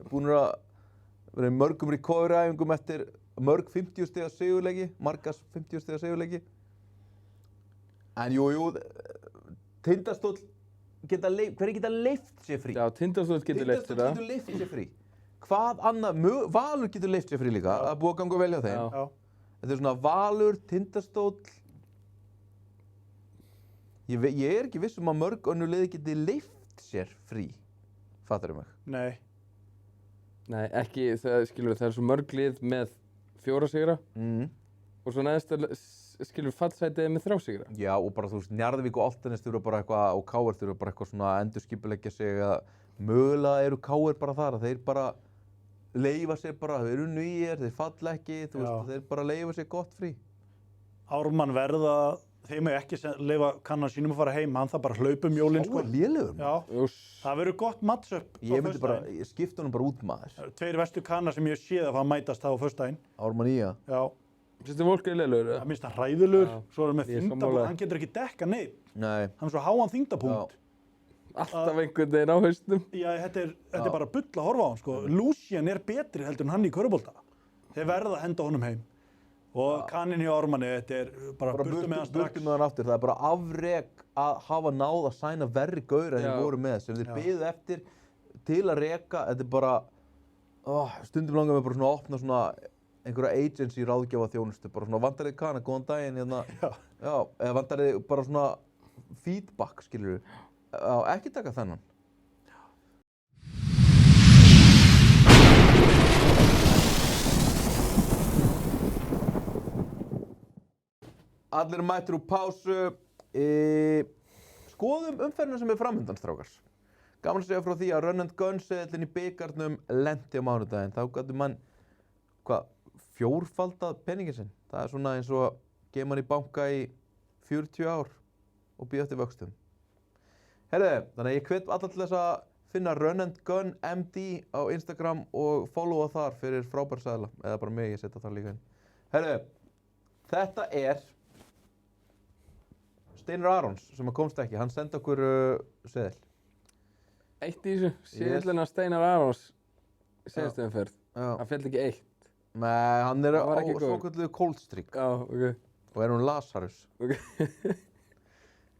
Búnir að vera í mörgum recovery-æfingum eftir mörg 50 stiga sigurleiki, margas 50 stiga sigurleiki. En jú, Tindastóll hverju geta leyft sér frí? Já, Tindastóll getur leyft sér það. Tindastóll getur leyft sér frí. Hvað annað, Valur getur leyft sér frí líka, að búið að ganga vel hjá þeim. Já. Þetta er svona Valur, Tindastóll. Ég er ekki viss að mörg önnur lið geti leyft sér frí. Fattarðu mig? Nei. Nei, ekki, það er svo mörg lið með 4 sigra. Og svo neðst fallsætið með 3 sigra. Já, og bara þú veist, Njarðvík og Álftanes þurfa bara eitthvað, og KR þurfa bara eitthvað svona að endurskipuleggja sig eða mögulega eru KR bara þar að þeir bara leyfa sér bara, þeir eru nýjir, þeir falla ekki, þú veist, þeir bara leyfa sér gott frí. Ármann verða, þeim er ekki leyfa kannan sínum að fara heim, hann það bara hlaupa jólin sko. Sá er lélegur. Já, það verður gott matchup. Ég myndi bara, ég skipta honum bara út maður. 2 verstu kannar sem ég séð að fara að mætast það á föstudaginn. Ármann Ía. Já. Finnst þið Volker lélegur? Það minnst hann hræðilegur, svo er hann með Ég er þyngdapunkt, sammála. hann getur ekki dekka neitt. Nei. Hann er svo háan þyngdapunkt. Alltaf einhvern veginn á haustum. Já, þetta er bara bull að horfa á hann, sko. Lucian er betri heldur en hann í körfubolta. Þeir verða að henda honum heim. Og Kaninn hjá Ármanni, þetta er bara burtu með hann strax. Burtu með hann aftur, það er bara afrek að hafa náð að sæna verri gaur en þeir voru með, sem þeir biðu eftir til að reka, þetta er bara, stundum langar mig bara svona að opna svona einhverja agency ráðgjafa þjónustu, bara svona vantar þið Kana, góðan daginn, hérna, já, eða vantar þið bara svona feedback, skilur við, já, ekki taka þennan. Allir mættir úr pásu, skoðum umferðina sem er framöndan, strákar. Gaman að segja frá því að Run and Gun seðillinn í bikarnum lenti á mánudaginn. Þá gæti mann, fjórfaldað peningin sinn. Það er svona eins og gefa mann í banka í 40 ár og bíða eftir vöxtum. Herðu, þannig að ég hvet alla til þess að finna Run and Gun MD á Instagram og followa þar fyrir frábær seðla. Eða bara mig, ég setja þar líka inn. Herðu, þetta er Steinar Arons sem komst ekki, hann sendi okkur seðil. Eitt í þessu, seðillinn af Steinar Arons síðustu umferð. Hann féll ekki eitt. Nei, hann er á svokölluðu cold streak. Já, ok. Og er hún Lazarus. Ok.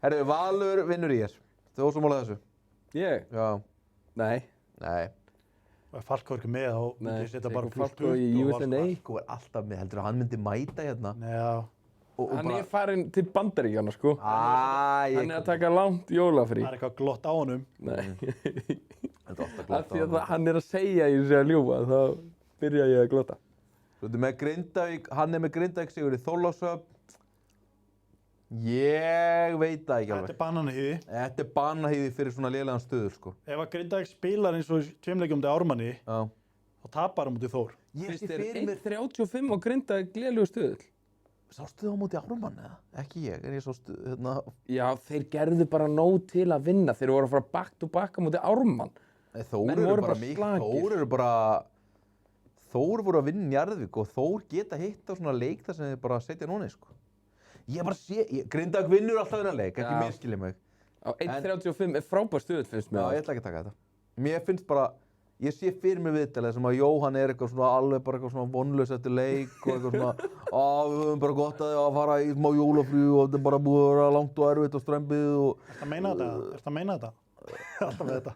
Herru, Valur vinnur í þér. Þú ósammála þessu? Ég? Já. Nei. Nei. Og ef Falko er ekki með, þá myndi ég setja bara Falko í USNA. Falko er alltaf með, heldur að hann myndi mæta hérna? Já. Hann er farinn til Bandaríkjanna, sko. Hann er að taka langt jólafrí. Það er eitthvað glott á honum. Nei. Þetta er alltaf glott á honum. Af því að hann er að segja í sig að ljúga, þá byrja ég að glotta. Svo þetta með Grindavík, hann er með Grindavík sigur í Þorlákshöfn. Ég veit það ekki alveg. Þetta er bananahýði. Þetta er bananahýði fyrir svona lélegan stöður, sko. Ef að Grindavík spilar eins og tveimleikjum til Ármanni, þá tapar hann mútið Þór. Fyrst er 1.35 og Grindavík lélegur stöðull. Sástu það á móti Ármann eða? Ekki ég, en ég sástu hérna... Já, þeir gerðu bara nóg til að vinna. Þeir voru að fara back to back á móti Ármann. Þór voru að vinna Njarðvík og Þór geta hitt á svona leik þar sem þeir bara setja núni, sko. Ég bara sé, Grindavík vinnur alltaf þennan leik, ekki miskilja mig. Á 1.35 er frábær stöðull, finnst mér. Já, ég ætla ekki að taka þetta. Mér finnst bara, ég sé fyrir mig viðtalið sem að Jóhann er eitthvað svona alveg bara eitthvað svona vonlaus eftir leik og eitthvað svona við höfum bara gott að fara í smá jólafrí og þetta er bara búið að vera langt og erfitt og strembið og... Ertu að meina þetta? Alltaf með þetta.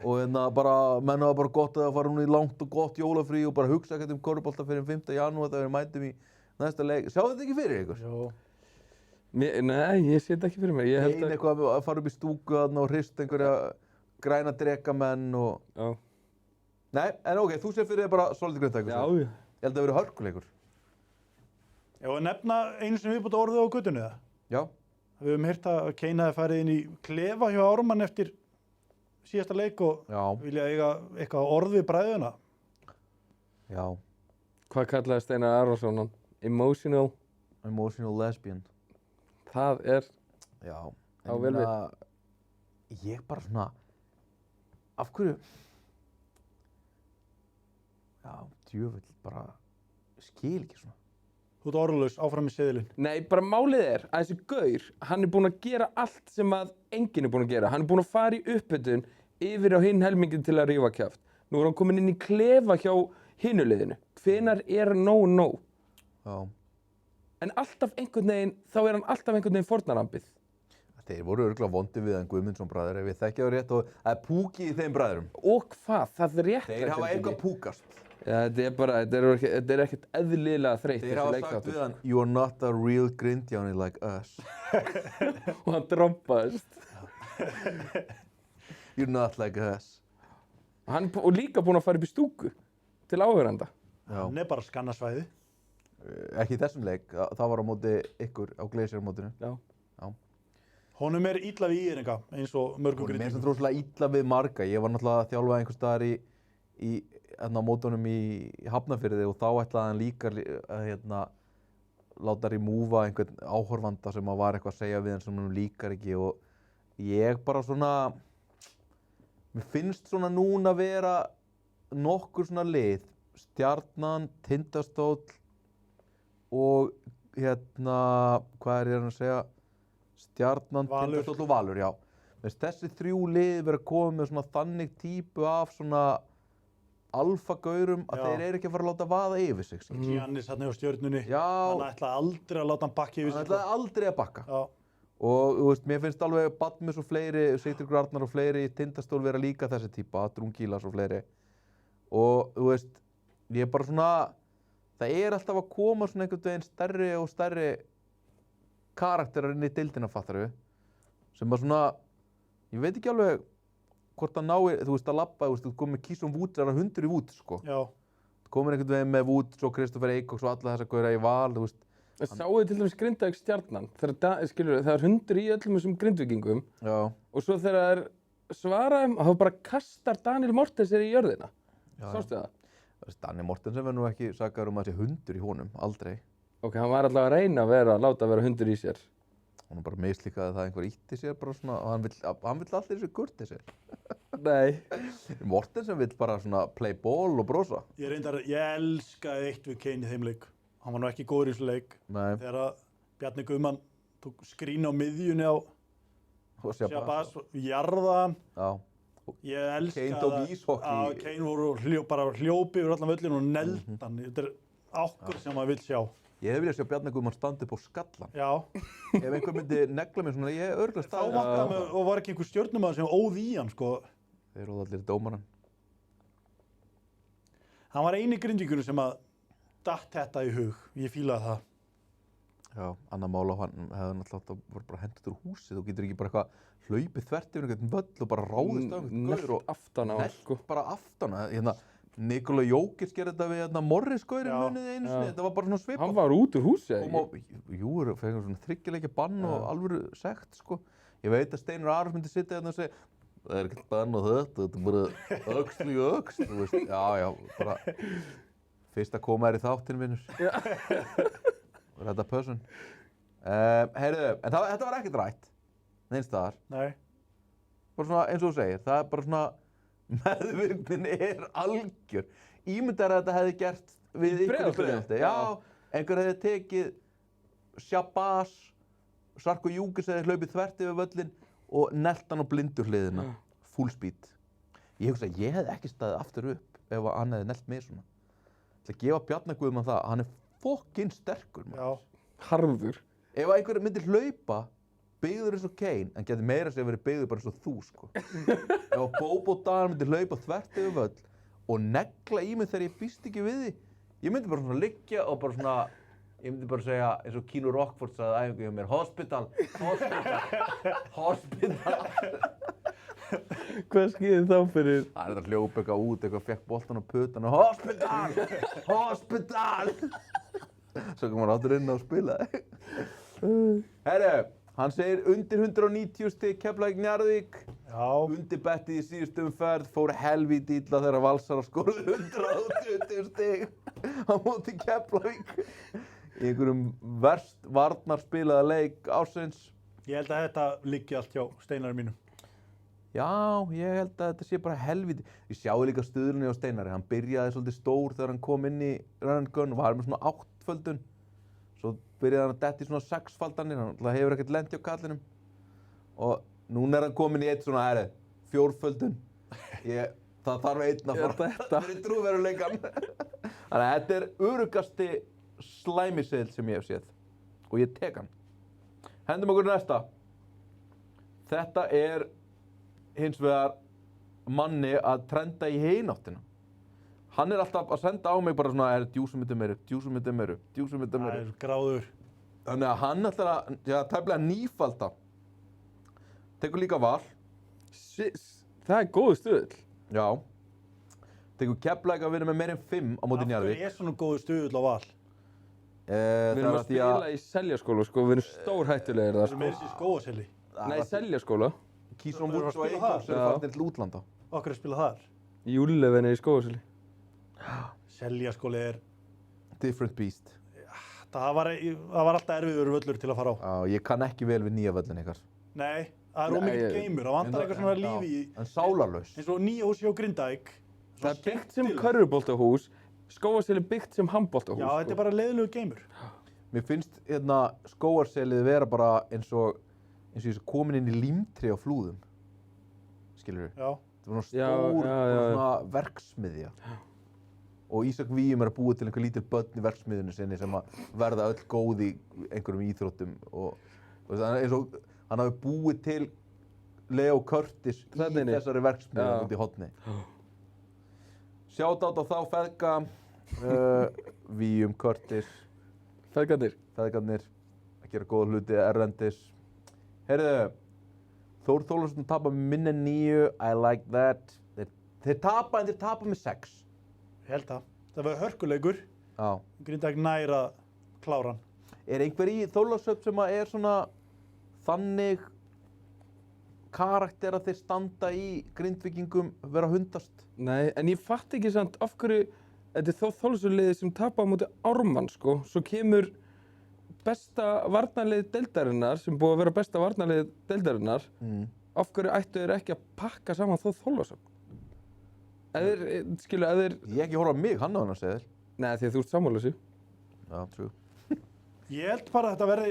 Og hérna bara, menn hafa bara gott að fara núna í langt og gott jólafrí og bara hugsa ekkert körfubolta fyrir 5. janúar þegar við mætum í næsta leik. Sjáðu þetta ekki fyrir ykkur? Jó. Nei, ég sé þetta ekki fyrir mér. Einn eitthvað að fara upp í stúku og hrist einhverja græna drekamenn og... Já. Nei, en ok, þú sér fyrir þig bara svolítið Grindavík. Já. Ég held að það verið hörkuleikur. Já, og nefna einu sem viðbútt orðið á guttunni það. Já. Við höfum heyrt að Kane hafi farið inn í klefa hjá Ármann eftir síðasta leik og vilja eiga eitthvað orð við bræðuna. Já. Hvað kallaði Steinar Aronsson hann? Emotional lesbian. Það er... Já. Á vel við. Ég bara svona... Af hverju... Já, djöfull, bara... Skil ekki svona. Þú ert orðlaus, áfram með seðilinn. Nei, bara málið er að þessi gaur, hann er búinn að gera allt sem að enginn er búinn að gera. Hann er búinn að fara í upphitun yfir á hinn helmingin til að rífa kjaft. Nú er hann kominn inn í klefa hjá hinu liðinu. Hvenær er nóg? Já. En alltaf einhvern veginn, þá er hann alltaf einhvern veginn fórnarlambið. Þeir voru örugglega vondir við hann Guðmundsson bræður, ef ég þekki það rétt og það er púki í þeim bræðurum. Og hvað? Það er rétt. Þeir hafa eitthvað púkast. Já, þetta er ekkert eðlilega þreytt. Þeir hafa sagt við hann, you are not a real Grindjáni like us. Og hann drompaðist. You're not like us. Og líka búinn að fara upp í stúku til áhverjanda. Hann er bara skannasvæði. Ekki í þessum leik, það var á móti ykkur á Glacier-mótinu. Já. Honum er illa við íringa eins og mörgum Grindvíkingum. Mér finnst það droslega illa við marga. Ég var náttúrulega að þjálfa einhvers staðar í mótunum í Hafnarfirði og þá ætlaði hann líka að láta remúva einhvern áhorfanda sem var eitthvað að segja við hann sem hann líkar ekki og ég bara svona... Mér finnst svona núna vera nokkur svona lið, Stjarnan, Tindastóll, og hvað er ég að segja? Stjarnan, Tindastóll og Valur, já. Þessi 3 lið verða að koma með svona þannig típu af svona alfagaurum að þeir eru ekki að fara að láta vaða yfir sig. Giannis hann hjá Stjörnunni, Já. hann ætlaði aldrei að láta hann bakka yfir sig. Hann ætlaði aldrei að bakka. Já. Og þú veist, mér finnst alveg Badmus og fleiri, Sigtryggur Arnar og fleiri í Tindastól vera líka þessi típa, Drungilas og fleiri. Og þú veist, ég er bara svona, það er alltaf að koma svona einhvern veginn stærri og stærri karakterar inn í deildina, fattar við, sem að svona, ég veit ekki alveg hvort það nái, þú veist, að labba, þú komið með Keeson Woods, það er 100 í Woods, sko. Já. Þú komið einhvern veginn með Woods og Kristoffer Eikóks og alla þessa gauðra í Val, þú veist. Sáu þið til dæmis Grindavík Stjarnan, skilur, það er 100 í öllum þessum Grindvíkingum og svo þegar það er svaraðum, þá bara kastar Daniel Mortensen í jörðina. Sástu það? Daniel Mortensen verður nú ekki sakaður að sé 100 í honum, aldrei. Ok, hann var alltaf að reyna að láta vera 100 í sér. Hún bara mislíkaði það einhver ítti sér bara svona, og hann vill allir þessu kurti sér. Nei. Mortensen vill bara svona play ball og brosa. Ég elskaði eitt við Kane í þeim leik. Hann var nú ekki góður í þessu leik. Nei. Þegar að Bjarni Guðmann tók skrín á miðjunni á Shabazz, jarða hann. Já. Ég elskaði Kane tók íshokkí. Já, Kane voru bara hljópi yfir allan völlinn og neldi hann. Þetta er ákvörð sem maður vill sjá. Ég hef viljað sjá Bjarni Guðmann standa upp á skallan. Já. Ef einhver myndi negla mig svona, ég örugglega Þá vantaði mig, og var ekki einhver stjörnumaður sem óð í hann, sko. Þeir róðu allir dómarann. Hann var eini Grindvíkurinn sem að datt þetta í hug. Ég fílaði það. Já, annað mál á hann hefði náttúrulega voru bara hendur úr húsið. Þú getur ekki bara eitthvað hlaupið þvert yfir einhvern völl og bara ráðist á einhvern gaur og aftan á hann, sko. Bara aftan á hann. Nikola Jokic gerði þetta við Morris-gaurinn munið einu sinni. Þetta var bara svona svipað. Hann var út úr húsi, ekki? Jú, fengur svona 3 leikja bann og alvöru sekt, sko. Ég veit að Steinar Aros myndi sitja hérna og segja það er ekkert bann á þetta er bara öxl í öxl, þú veist. Já, bara fyrst að koma þér í þáttinn, vinnur. Og þetta person. Heyrðu, en þetta var ekkert rætt. Neins staðar. Nei. Bara svona, eins og þú segir, það er bara svona, meðvirknin er algjör. Ímyndar að þetta hefði gert við ykkur í Breiðholti. Já, einhver hefði tekið Shabazz, Sarko Júkis hefði hlaupið þvert yfir völlinn og nelt hann á blindu hliðina. Full speed. Ég hugsa að ég hefði ekki staðið aftur upp ef hann hefði nelt mig svona. Það gefa Bjarna Guðmann það, hann er fokkinn sterkur, maður. Já. Harður. Ef einhver myndi hlaupa, byggður eins og Kane, en geti meira sér verið byggður bara eins og þú, sko. Ef Bobo Dagan myndi hlaupa þvert yfir völl og negla í mig þegar ég býst ekki við því, ég myndi bara svona liggja og bara svona, ég myndi bara segja eins og Keanu Rockford sagði æfingu hjá mér, hospital. Hvað skýði þá fyrir? Það er þetta hljóp eitthvað út, eitthvað fekk boltan á putan og hospital! Svo kom hann áttur inn á að spila. Herru, hann segir undir 190 stig Keflavík Njarðvík. Já. Undir bettið í síðustu umferð, fór helvíti illa þegar Valsarar skoruðu 120 stig á móti Keflavík. Í einhverjum verst varnarspilaða leik ársins. Ég held að þetta liggi allt hjá Steinari mínum. Já, ég held að þetta sé bara helvíti. Ég sjáu líka stuðlunni á Steinari. Hann byrjaði svolítið stór þegar hann kom inn í run and gun og var með svona 8-földun. Svo byrjaði hann að detta í svona 6-faldanir. Hann hefur ekkert lent hjá kallinum. Og núna er hann komin í eitt svona 4-földun. Það þarf einn að fara fyrir trúveruleikann. Þannig að þetta er öruggasti slæmiseðill sem ég hef séð. Og ég tek hann. Hendum okkur næsta. Þetta er hins vegar manni að trenda í hináttina. Hann er alltaf að senda á mig bara svona djúsumyndum meiri. Það er gráður. Þannig að hann ætlar að tæplega nýfalda. Tekur líka Val. Það er góð stuðull. Já. Tekur Keflavík að vinna með meir en 5 á móti Njarðvík. Af hverju er svona góður stuðull á Val? Við erum að spila í Seljaskóla, sko. Við erum stórhættulegir þar, sko. Við erum meira í Skógaseli. Nei, Seljaskóla. Keeson Woods og Eikóks eru farnir til útlanda. Okkur er spilað þar? Í Júllefinni í Skógaseli. Seljaskóli er Different beast. Það var alltaf erfiður völlur til að fara á. Já, ég kann ekki vel við nýja völlin ykkar. Nei, það er ómikið geimur. Það vantar eitthvað svona lífi í. En sálarlaus. Eins og nýja hús hjá Grindavík. Það er byggt sem körfuboltahús. Skógaseli byggt sem handboltahús. Já, þetta er bara leiðilegur geimur. Mér finnst skógarselið vera bara eins og ég sé komin inn í límtri á Flúðum. Skilurðu? Já. Það var svona svona verksmiðja. Og Ísak Víum að búa til einhver lítil börn í verksmiðjunni sinni sem að verða öll góð í einhverjum íþróttum og eins og hann hafi búið til Leo Curtis í þessari verksmiðju út í horni. Shoutout á þá feðga, Víum, Curtis. Feðgarnir að gera góða hluti erlendis. Heyrðu, Þór Þórðarson tapar með minna en 9, I like that. Þeir tapa með 6. Ég held það. Það var hörkuleikur. Já. Grindavík nær að klára hann. Er einhver í Þorlákshöfn sem er svona þannig karakter að þeir standa í Grindvíkingum vera að hundast? Nei, en ég fatt ekki samt af hverju þetta er Þorlákshöfn-liðið sem tapa á móti Ármann, sko. Svo kemur besta varnarlið deildarinnar, sem búið að vera besta varnarlið deildarinnar. Af hverju ættu þeir ekki að pakka saman Þorlákshöfn? Skilu, Ég ekki horfa á mig, hann á hann að segja þér. Nei, því að þú ert sammála þessu. Já, true. Ég held bara að þetta verði...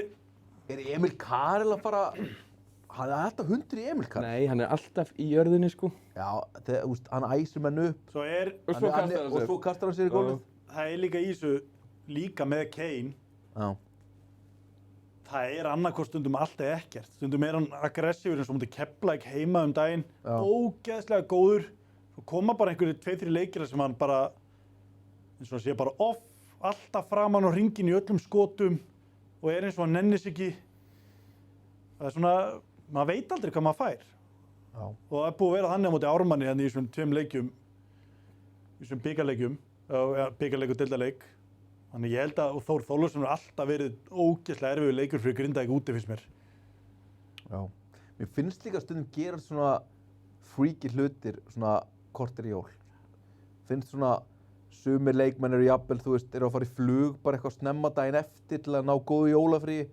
Er Emil Karel að fara... Hann er alltaf hundur í Emil Karel. Nei, hann er alltaf í jörðinni, sko. Já, hann æsir menn upp. Og svo kastar hann sér í gólfið. Það er líka í þessu, líka með Kane. Já. Það er annarkvort stundum allt eða ekkert. Stundum er hann aggressífur eins og mútið Keflavík heima daginn. Ógeðslega góður. Svo koma bara einhverju 2-3 leikir sem hann bara, eins og hann sé bara off, alltaf framan á hringinn í öllum skotum og er eins og hann nennis ekki. Það er svona, maður veit aldrei hvað maður fær. Já. Og það er búið að vera þannig á móti Ármanni hérna í þessum 2 leikjum, í þessum bikarleikjum, bikarleik og deildarleik. Þannig ég held að Þór Þórðarson hefur alltaf verið ógeðslega erfiður leikur fyrir Grindavík úti finnst mér. Já. Mér finnst líka stundum gerast svona freaky hlutir svona korter í jól. Finnst svona sumir leikmenn eru jafnvel, þú veist, eru að fara í flug bara eitthvað snemma daginn eftir til að ná góðu jólafríi.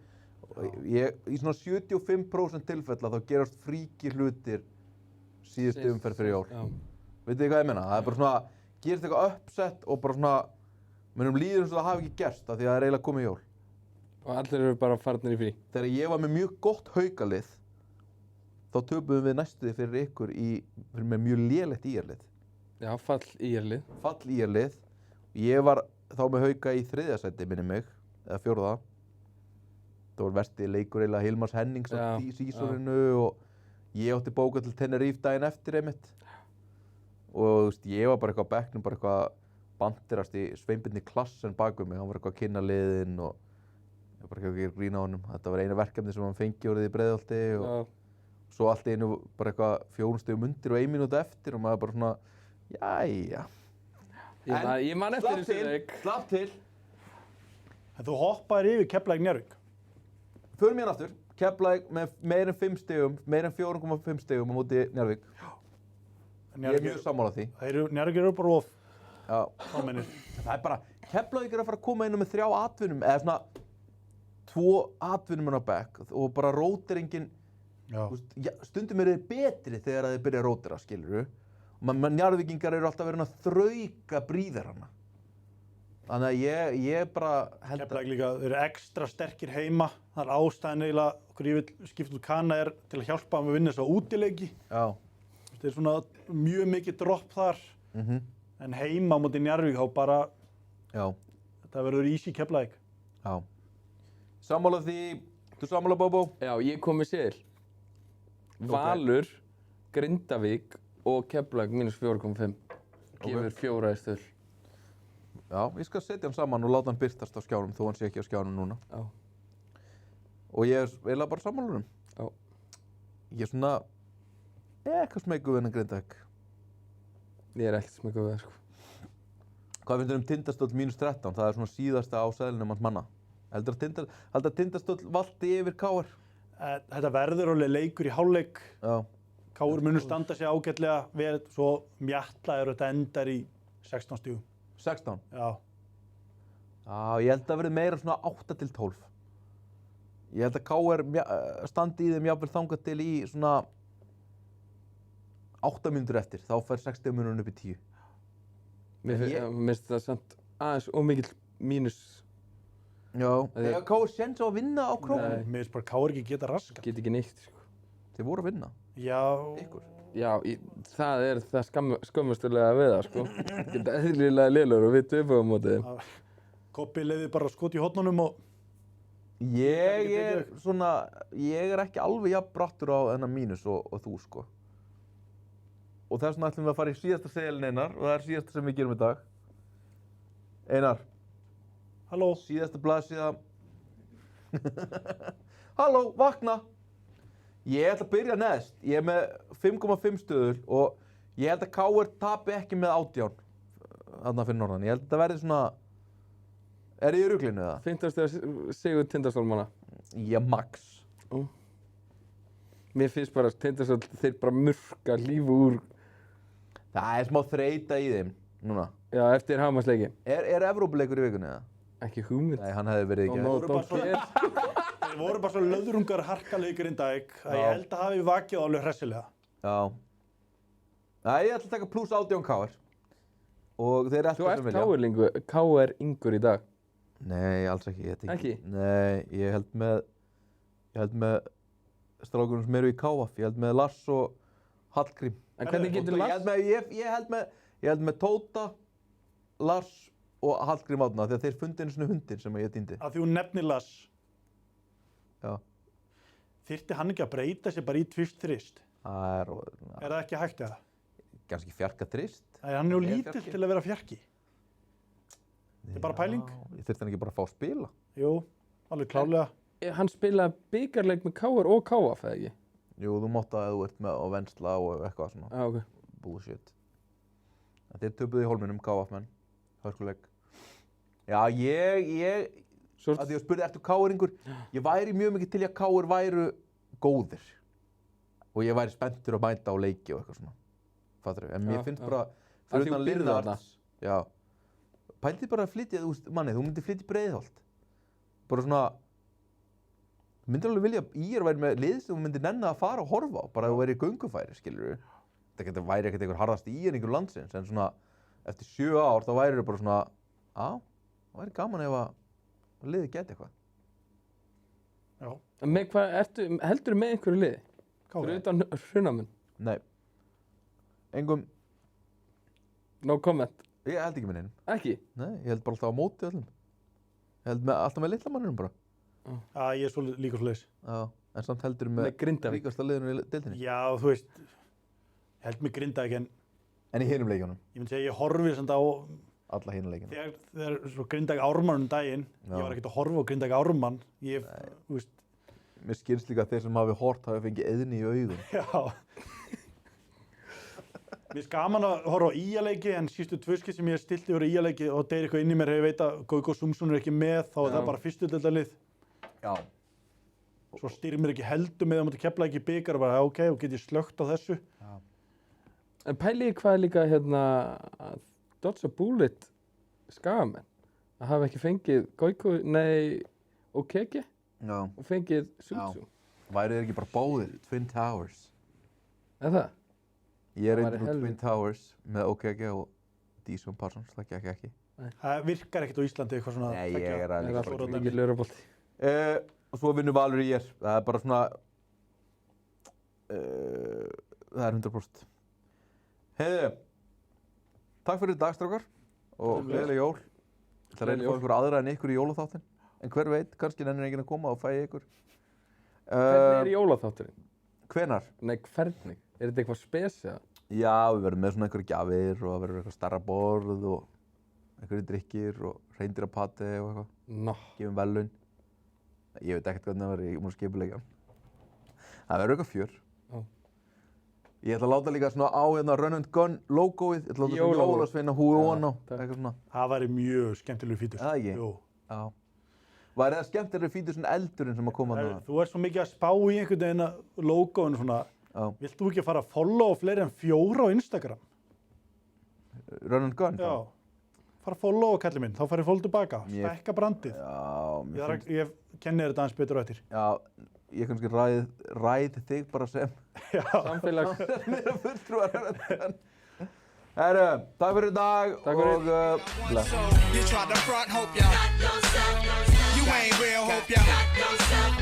Í svona 75% tilfella þá gerast freaky hlutir síðustu umferð fyrir jól. Vitið þið hvað ég meina? Það er bara svona, gerist eitthvað uppsett og bara svona, mönnum líður eins og það hafi ekki gerst af því að það er eiginlega komið jól. Og allir eru bara farnir í frí. Þegar ég var með mjög gott haukalið, þá töpuðum við næstuði fyrir ykkur með mjög lélegt ÍR-lið. Já, fall ÍR-lið. Fall ÍR-lið. Ég var þá með hauka í 3. sæti, minni mig, eða 4. Það var versti leikur eiginlega Hilmars Hennings á sísoninu og ég átti bóka til Tenerife daginn eftir einmitt. Og þú veist, ég var bara eitthvað á bekknum, bara eitthvað bandirast í Sveinbirni Klassen bak við mig. Hann var eitthvað að kynna liðin og ég var bara eitthvað að gera grín á honum. Þetta var eina verkefni sem hann fengi orðið í Breiðholti og svo allt í einu bara eitthvað 4 stigum undir og 1 mínúta eftir og maður bara svona, jæja. Ég man eftir þessu leik. Slapp til. En þú hoppaðir yfir Keflavík Njarðvík. Förum hérna aftur. Keflavík með meir en 5 stigum, meir en 4,5 stigum á móti Njarðvík. Ég er mjög sammála því. Njarðvík eru bara of. Já. Ámennir. Það er bara, Keflavík er að fara að koma inn með 3 atvinnum, eða svona 2 atvinnum á bekk og bara róteringin. Stundum eru þeir betri þegar þeir byrja að rótera, skilurðu. Njarðvíkingar eru alltaf verið að þrauka bríðarana. Þannig að ég bara held að... Keflavík líka, þeir eru ekstra sterkir heima. Það er ástæðan eiginlega, okkur ég vil skipta út Kana er til að hjálpa þeim að vinna þess að útileiki. Já. Það er svona mjög mikið dropp þar. En heima á móti Njarðvík þá bara... Já. Þetta verður easy Keflavík. Já. Sammála því, þú sammála Bóbó? Já, ég kom með seðil. Valur, Grindavík og Keflavík -4,5. Gefur 4 í stöðl. Já, ég skal setja hann saman og láta hann birtast á skjánum þó hann sé ekki á skjánum núna. Já. Og ég er eiginlega bara sammála honum. Já. Ég er svona eitthvað smeykur við hennan Grindavík. Ég er ekkert smeykur við það, sko. Hvað finnst þér Tindastóll -13? Það er svona síðasta á seðlinum hans manna. Heldur að Tindastóll valti yfir KR? Þetta verður alveg leikur í hálfleik. Já. KR munur standa sig ágætlega, svo mjatla þetta endar í 16 stigum. 16? Já. Já, ég held að það verði meira svona 8-12. Ég held að KR standi í þeim jafnvel þangað til í svona 8 mínútur eftir. Þá fær 60 munurinn upp í 10. Mér finnst það samt aðeins ómikill mínus. Já, þegar Káur séns á að vinna á Króknum. Mér finnst bara Káur ekki geta raskat. Get ekki neitt, sko. Þeir voru að vinna. Já. Ykkur. Já, það er það skömmustulega við það, sko. Geta eðlilega lélegur og við töfum á móti þeim. Kobbi leiði bara skot í hornunum og... Ég er ekki alveg jafn brattur á þennan mínus og þú, sko. Og þess vegna ætlum við að fara í síðasta seðilinn, Einar, og það er síðasta sem við gerum í dag. Einar. Halló. Síðasta blaðsíða. Halló, vakna. Ég ætla að byrja neðst. Ég er með 5,5 stöður og ég held að KR tapi ekki með 18 þarna fyrir norðan. Ég held að þetta verði svona... Er ég í ruglinu eða? 15 stegar sigur Tindastólmanna. Já, max. Mér finnst bara Tindastól, þeir bara murka lífu úr. Það er smá þreyta í þeim núna. Já, eftir Hamarsleiki. Er Evrópuleikur í vikunni eða? Ekki hugmynd. Nei, hann hefði verið ekki. Þeir voru bara svo löðrungar harkaleikur í dag að ég held að hafi vakið alveg hressilega. Já. Nei, ég ætla að taka pluss 18 KR. Og þeir Þú ert KR yngur í dag. Nei, alls ekki. Ekki? Nei, ég held með strákunum sem eru í KF. Ég held með Lars og Hallgrím. En hvernig getur Lars? Ég held með Tóta, Lars og Hallgrím átna því að þeir fundi einu svona hundir sem ég týndi. Að því hún nefnir Lars. Já. Þyrfti hann ekki að breyta sig bara í tvist-þrist? Er það ekki hægt eða? Kannski fjarka þrist. Hann er nú lítill til að vera fjarki. Þetta er bara pæling. Ég þyrfti hann ekki bara að fá að spila. Jú, alveg klárlega. Hann spilaði bikarleik með KR og KF, eða ekki? Jú, þú mátt að þú ert með á Vensla og eitthvað svona. Já, ok. Bullshit. Þeir töpuðu í Hólminum, KF-menn. Hörkuleik. Já, ég að því að spurði, ertu KR-ingur? Ég væri mjög mikið til að KR væru góðir. Og ég væri spenntur að mæta á leiki og eitthvað svona. Fattur þau? En mér finnst bara, fyrir utan Lindart. Já. Pældi bara að flytja, þú myndir flytja í Breiðholt. Bara svona, þú myndir alveg vilja að IR væri með lið sem þú myndir nenna að fara og horfa á, bara að þú væri í göngufæri, skilurðu. Þetta væri ekkert einhver harðasti IR-ingur landsins, en svona, eftir 7 ár þá væri það bara svona, það væri gaman ef að liðið geti eitthvað. Já. Með hvað, heldurðu með einhverju liði? Fyrir utan Hrunamenn? Nei. Engum. No comment. Ég held ekki með neinum. Ekki? Nei, ég held bara alltaf á móti öllum. Ég held alltaf með litla manninum bara. Já, ég er líka svo leiðis. Já, en samt heldur með Grindavík. ríkasta liðinu í deildinni. Já, þú veist, ég held með Grindavík en í hinum leikjunum? Ég myndi segja, ég horfi samt á... Alla hinum leikjunum. Þegar svo Grindavík Ármann daginn, ég var ekkert að horfa á Grindavík Ármann. Þú veist... Mér skilst líka að þeir sem hafi fengið eyðni í augun. Já. Mér finnst gaman að horfa á Ía-leiki en síðustu 2 skipti sem ég stilti voru Ía-leiki og deyr eitthvað inn í mér ef ég veit að Gauko Súmsson er ekki með þá er það bara fyrstudeildarlið. Já. Svo styrmir ekki heldur með að múti kepla ekki bikar og bara ok, og get ég slögt á þessu. Já. En pæli hvað er líka að dodge a bullet skagamenn að hafa ekki fengið Gauko, og Keke og fengið Súmsson. Væru þeir ekki bara báðir, Twin Towers? Er það? Ég er einnig Twin Towers með OKG og Dísson Parsons, það gekk ekki. Það virkar ekkert á Íslandi eitthvað svona... Nei, ég er að líka bara mikið lögrabolti. Og svo vinnur Valur í það er bara svona... það er 100%. Heiðu, takk fyrir dag, strákar. Og gleðileg jól. Það er að fá einhver aðra en ykkur í jólaþáttinn. En hver veit, kannski nennir enginn að koma og fæ ykkur. Hvernig er jólaþátturinn? Hvenar? Nei, hvernig? Er þetta eitthvað spesial? Já, við verðum með svona einhverju gjafir og það verður eitthvað stærra borð og einhverju drykkir og hreindýrapati og eitthvað. Nó. Gefum verðlaun. Ég veit ekkert hvernig það verður, ég múið skipuleika. Það verður eitthvað fjör. Já. Ég ætla að láta líka svona á Run and Gun logoið. Ég ætla að láta svona jólasveina húi ofan á. Eitthvað svona. Það væri mjög skemmtilegur fítur. Það ekki? Jú. Já. Væri það skemmtilegur fítur svona eldurinn sem að koma þarna? Þú ert svo mikið að spá í einhvern veginn að logoinu svona. Vilt þú ekki fara að follow fleiri en 4 á Instagram? Run and Gun? Já. Fara að follow kallið minn, þá fara ég follow tilbaka. Stækka brandið. Já. Ég kenni þér þetta aðeins betur á eftir. Já, ég kannski ræð þig bara sem samfélags. fulltrúar Run and Gun. Herru, takk fyrir í dag. Takk fyrir. Og bless. You tried to front, hope you ain't real, hope y'all got yourself.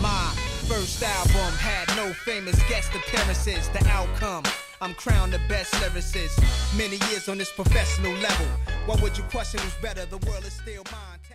My first album had no famous guest appearances. The outcome, I'm crowned the best lyricist. Many years on this professional level. Why would you question who's better? The world is still mine.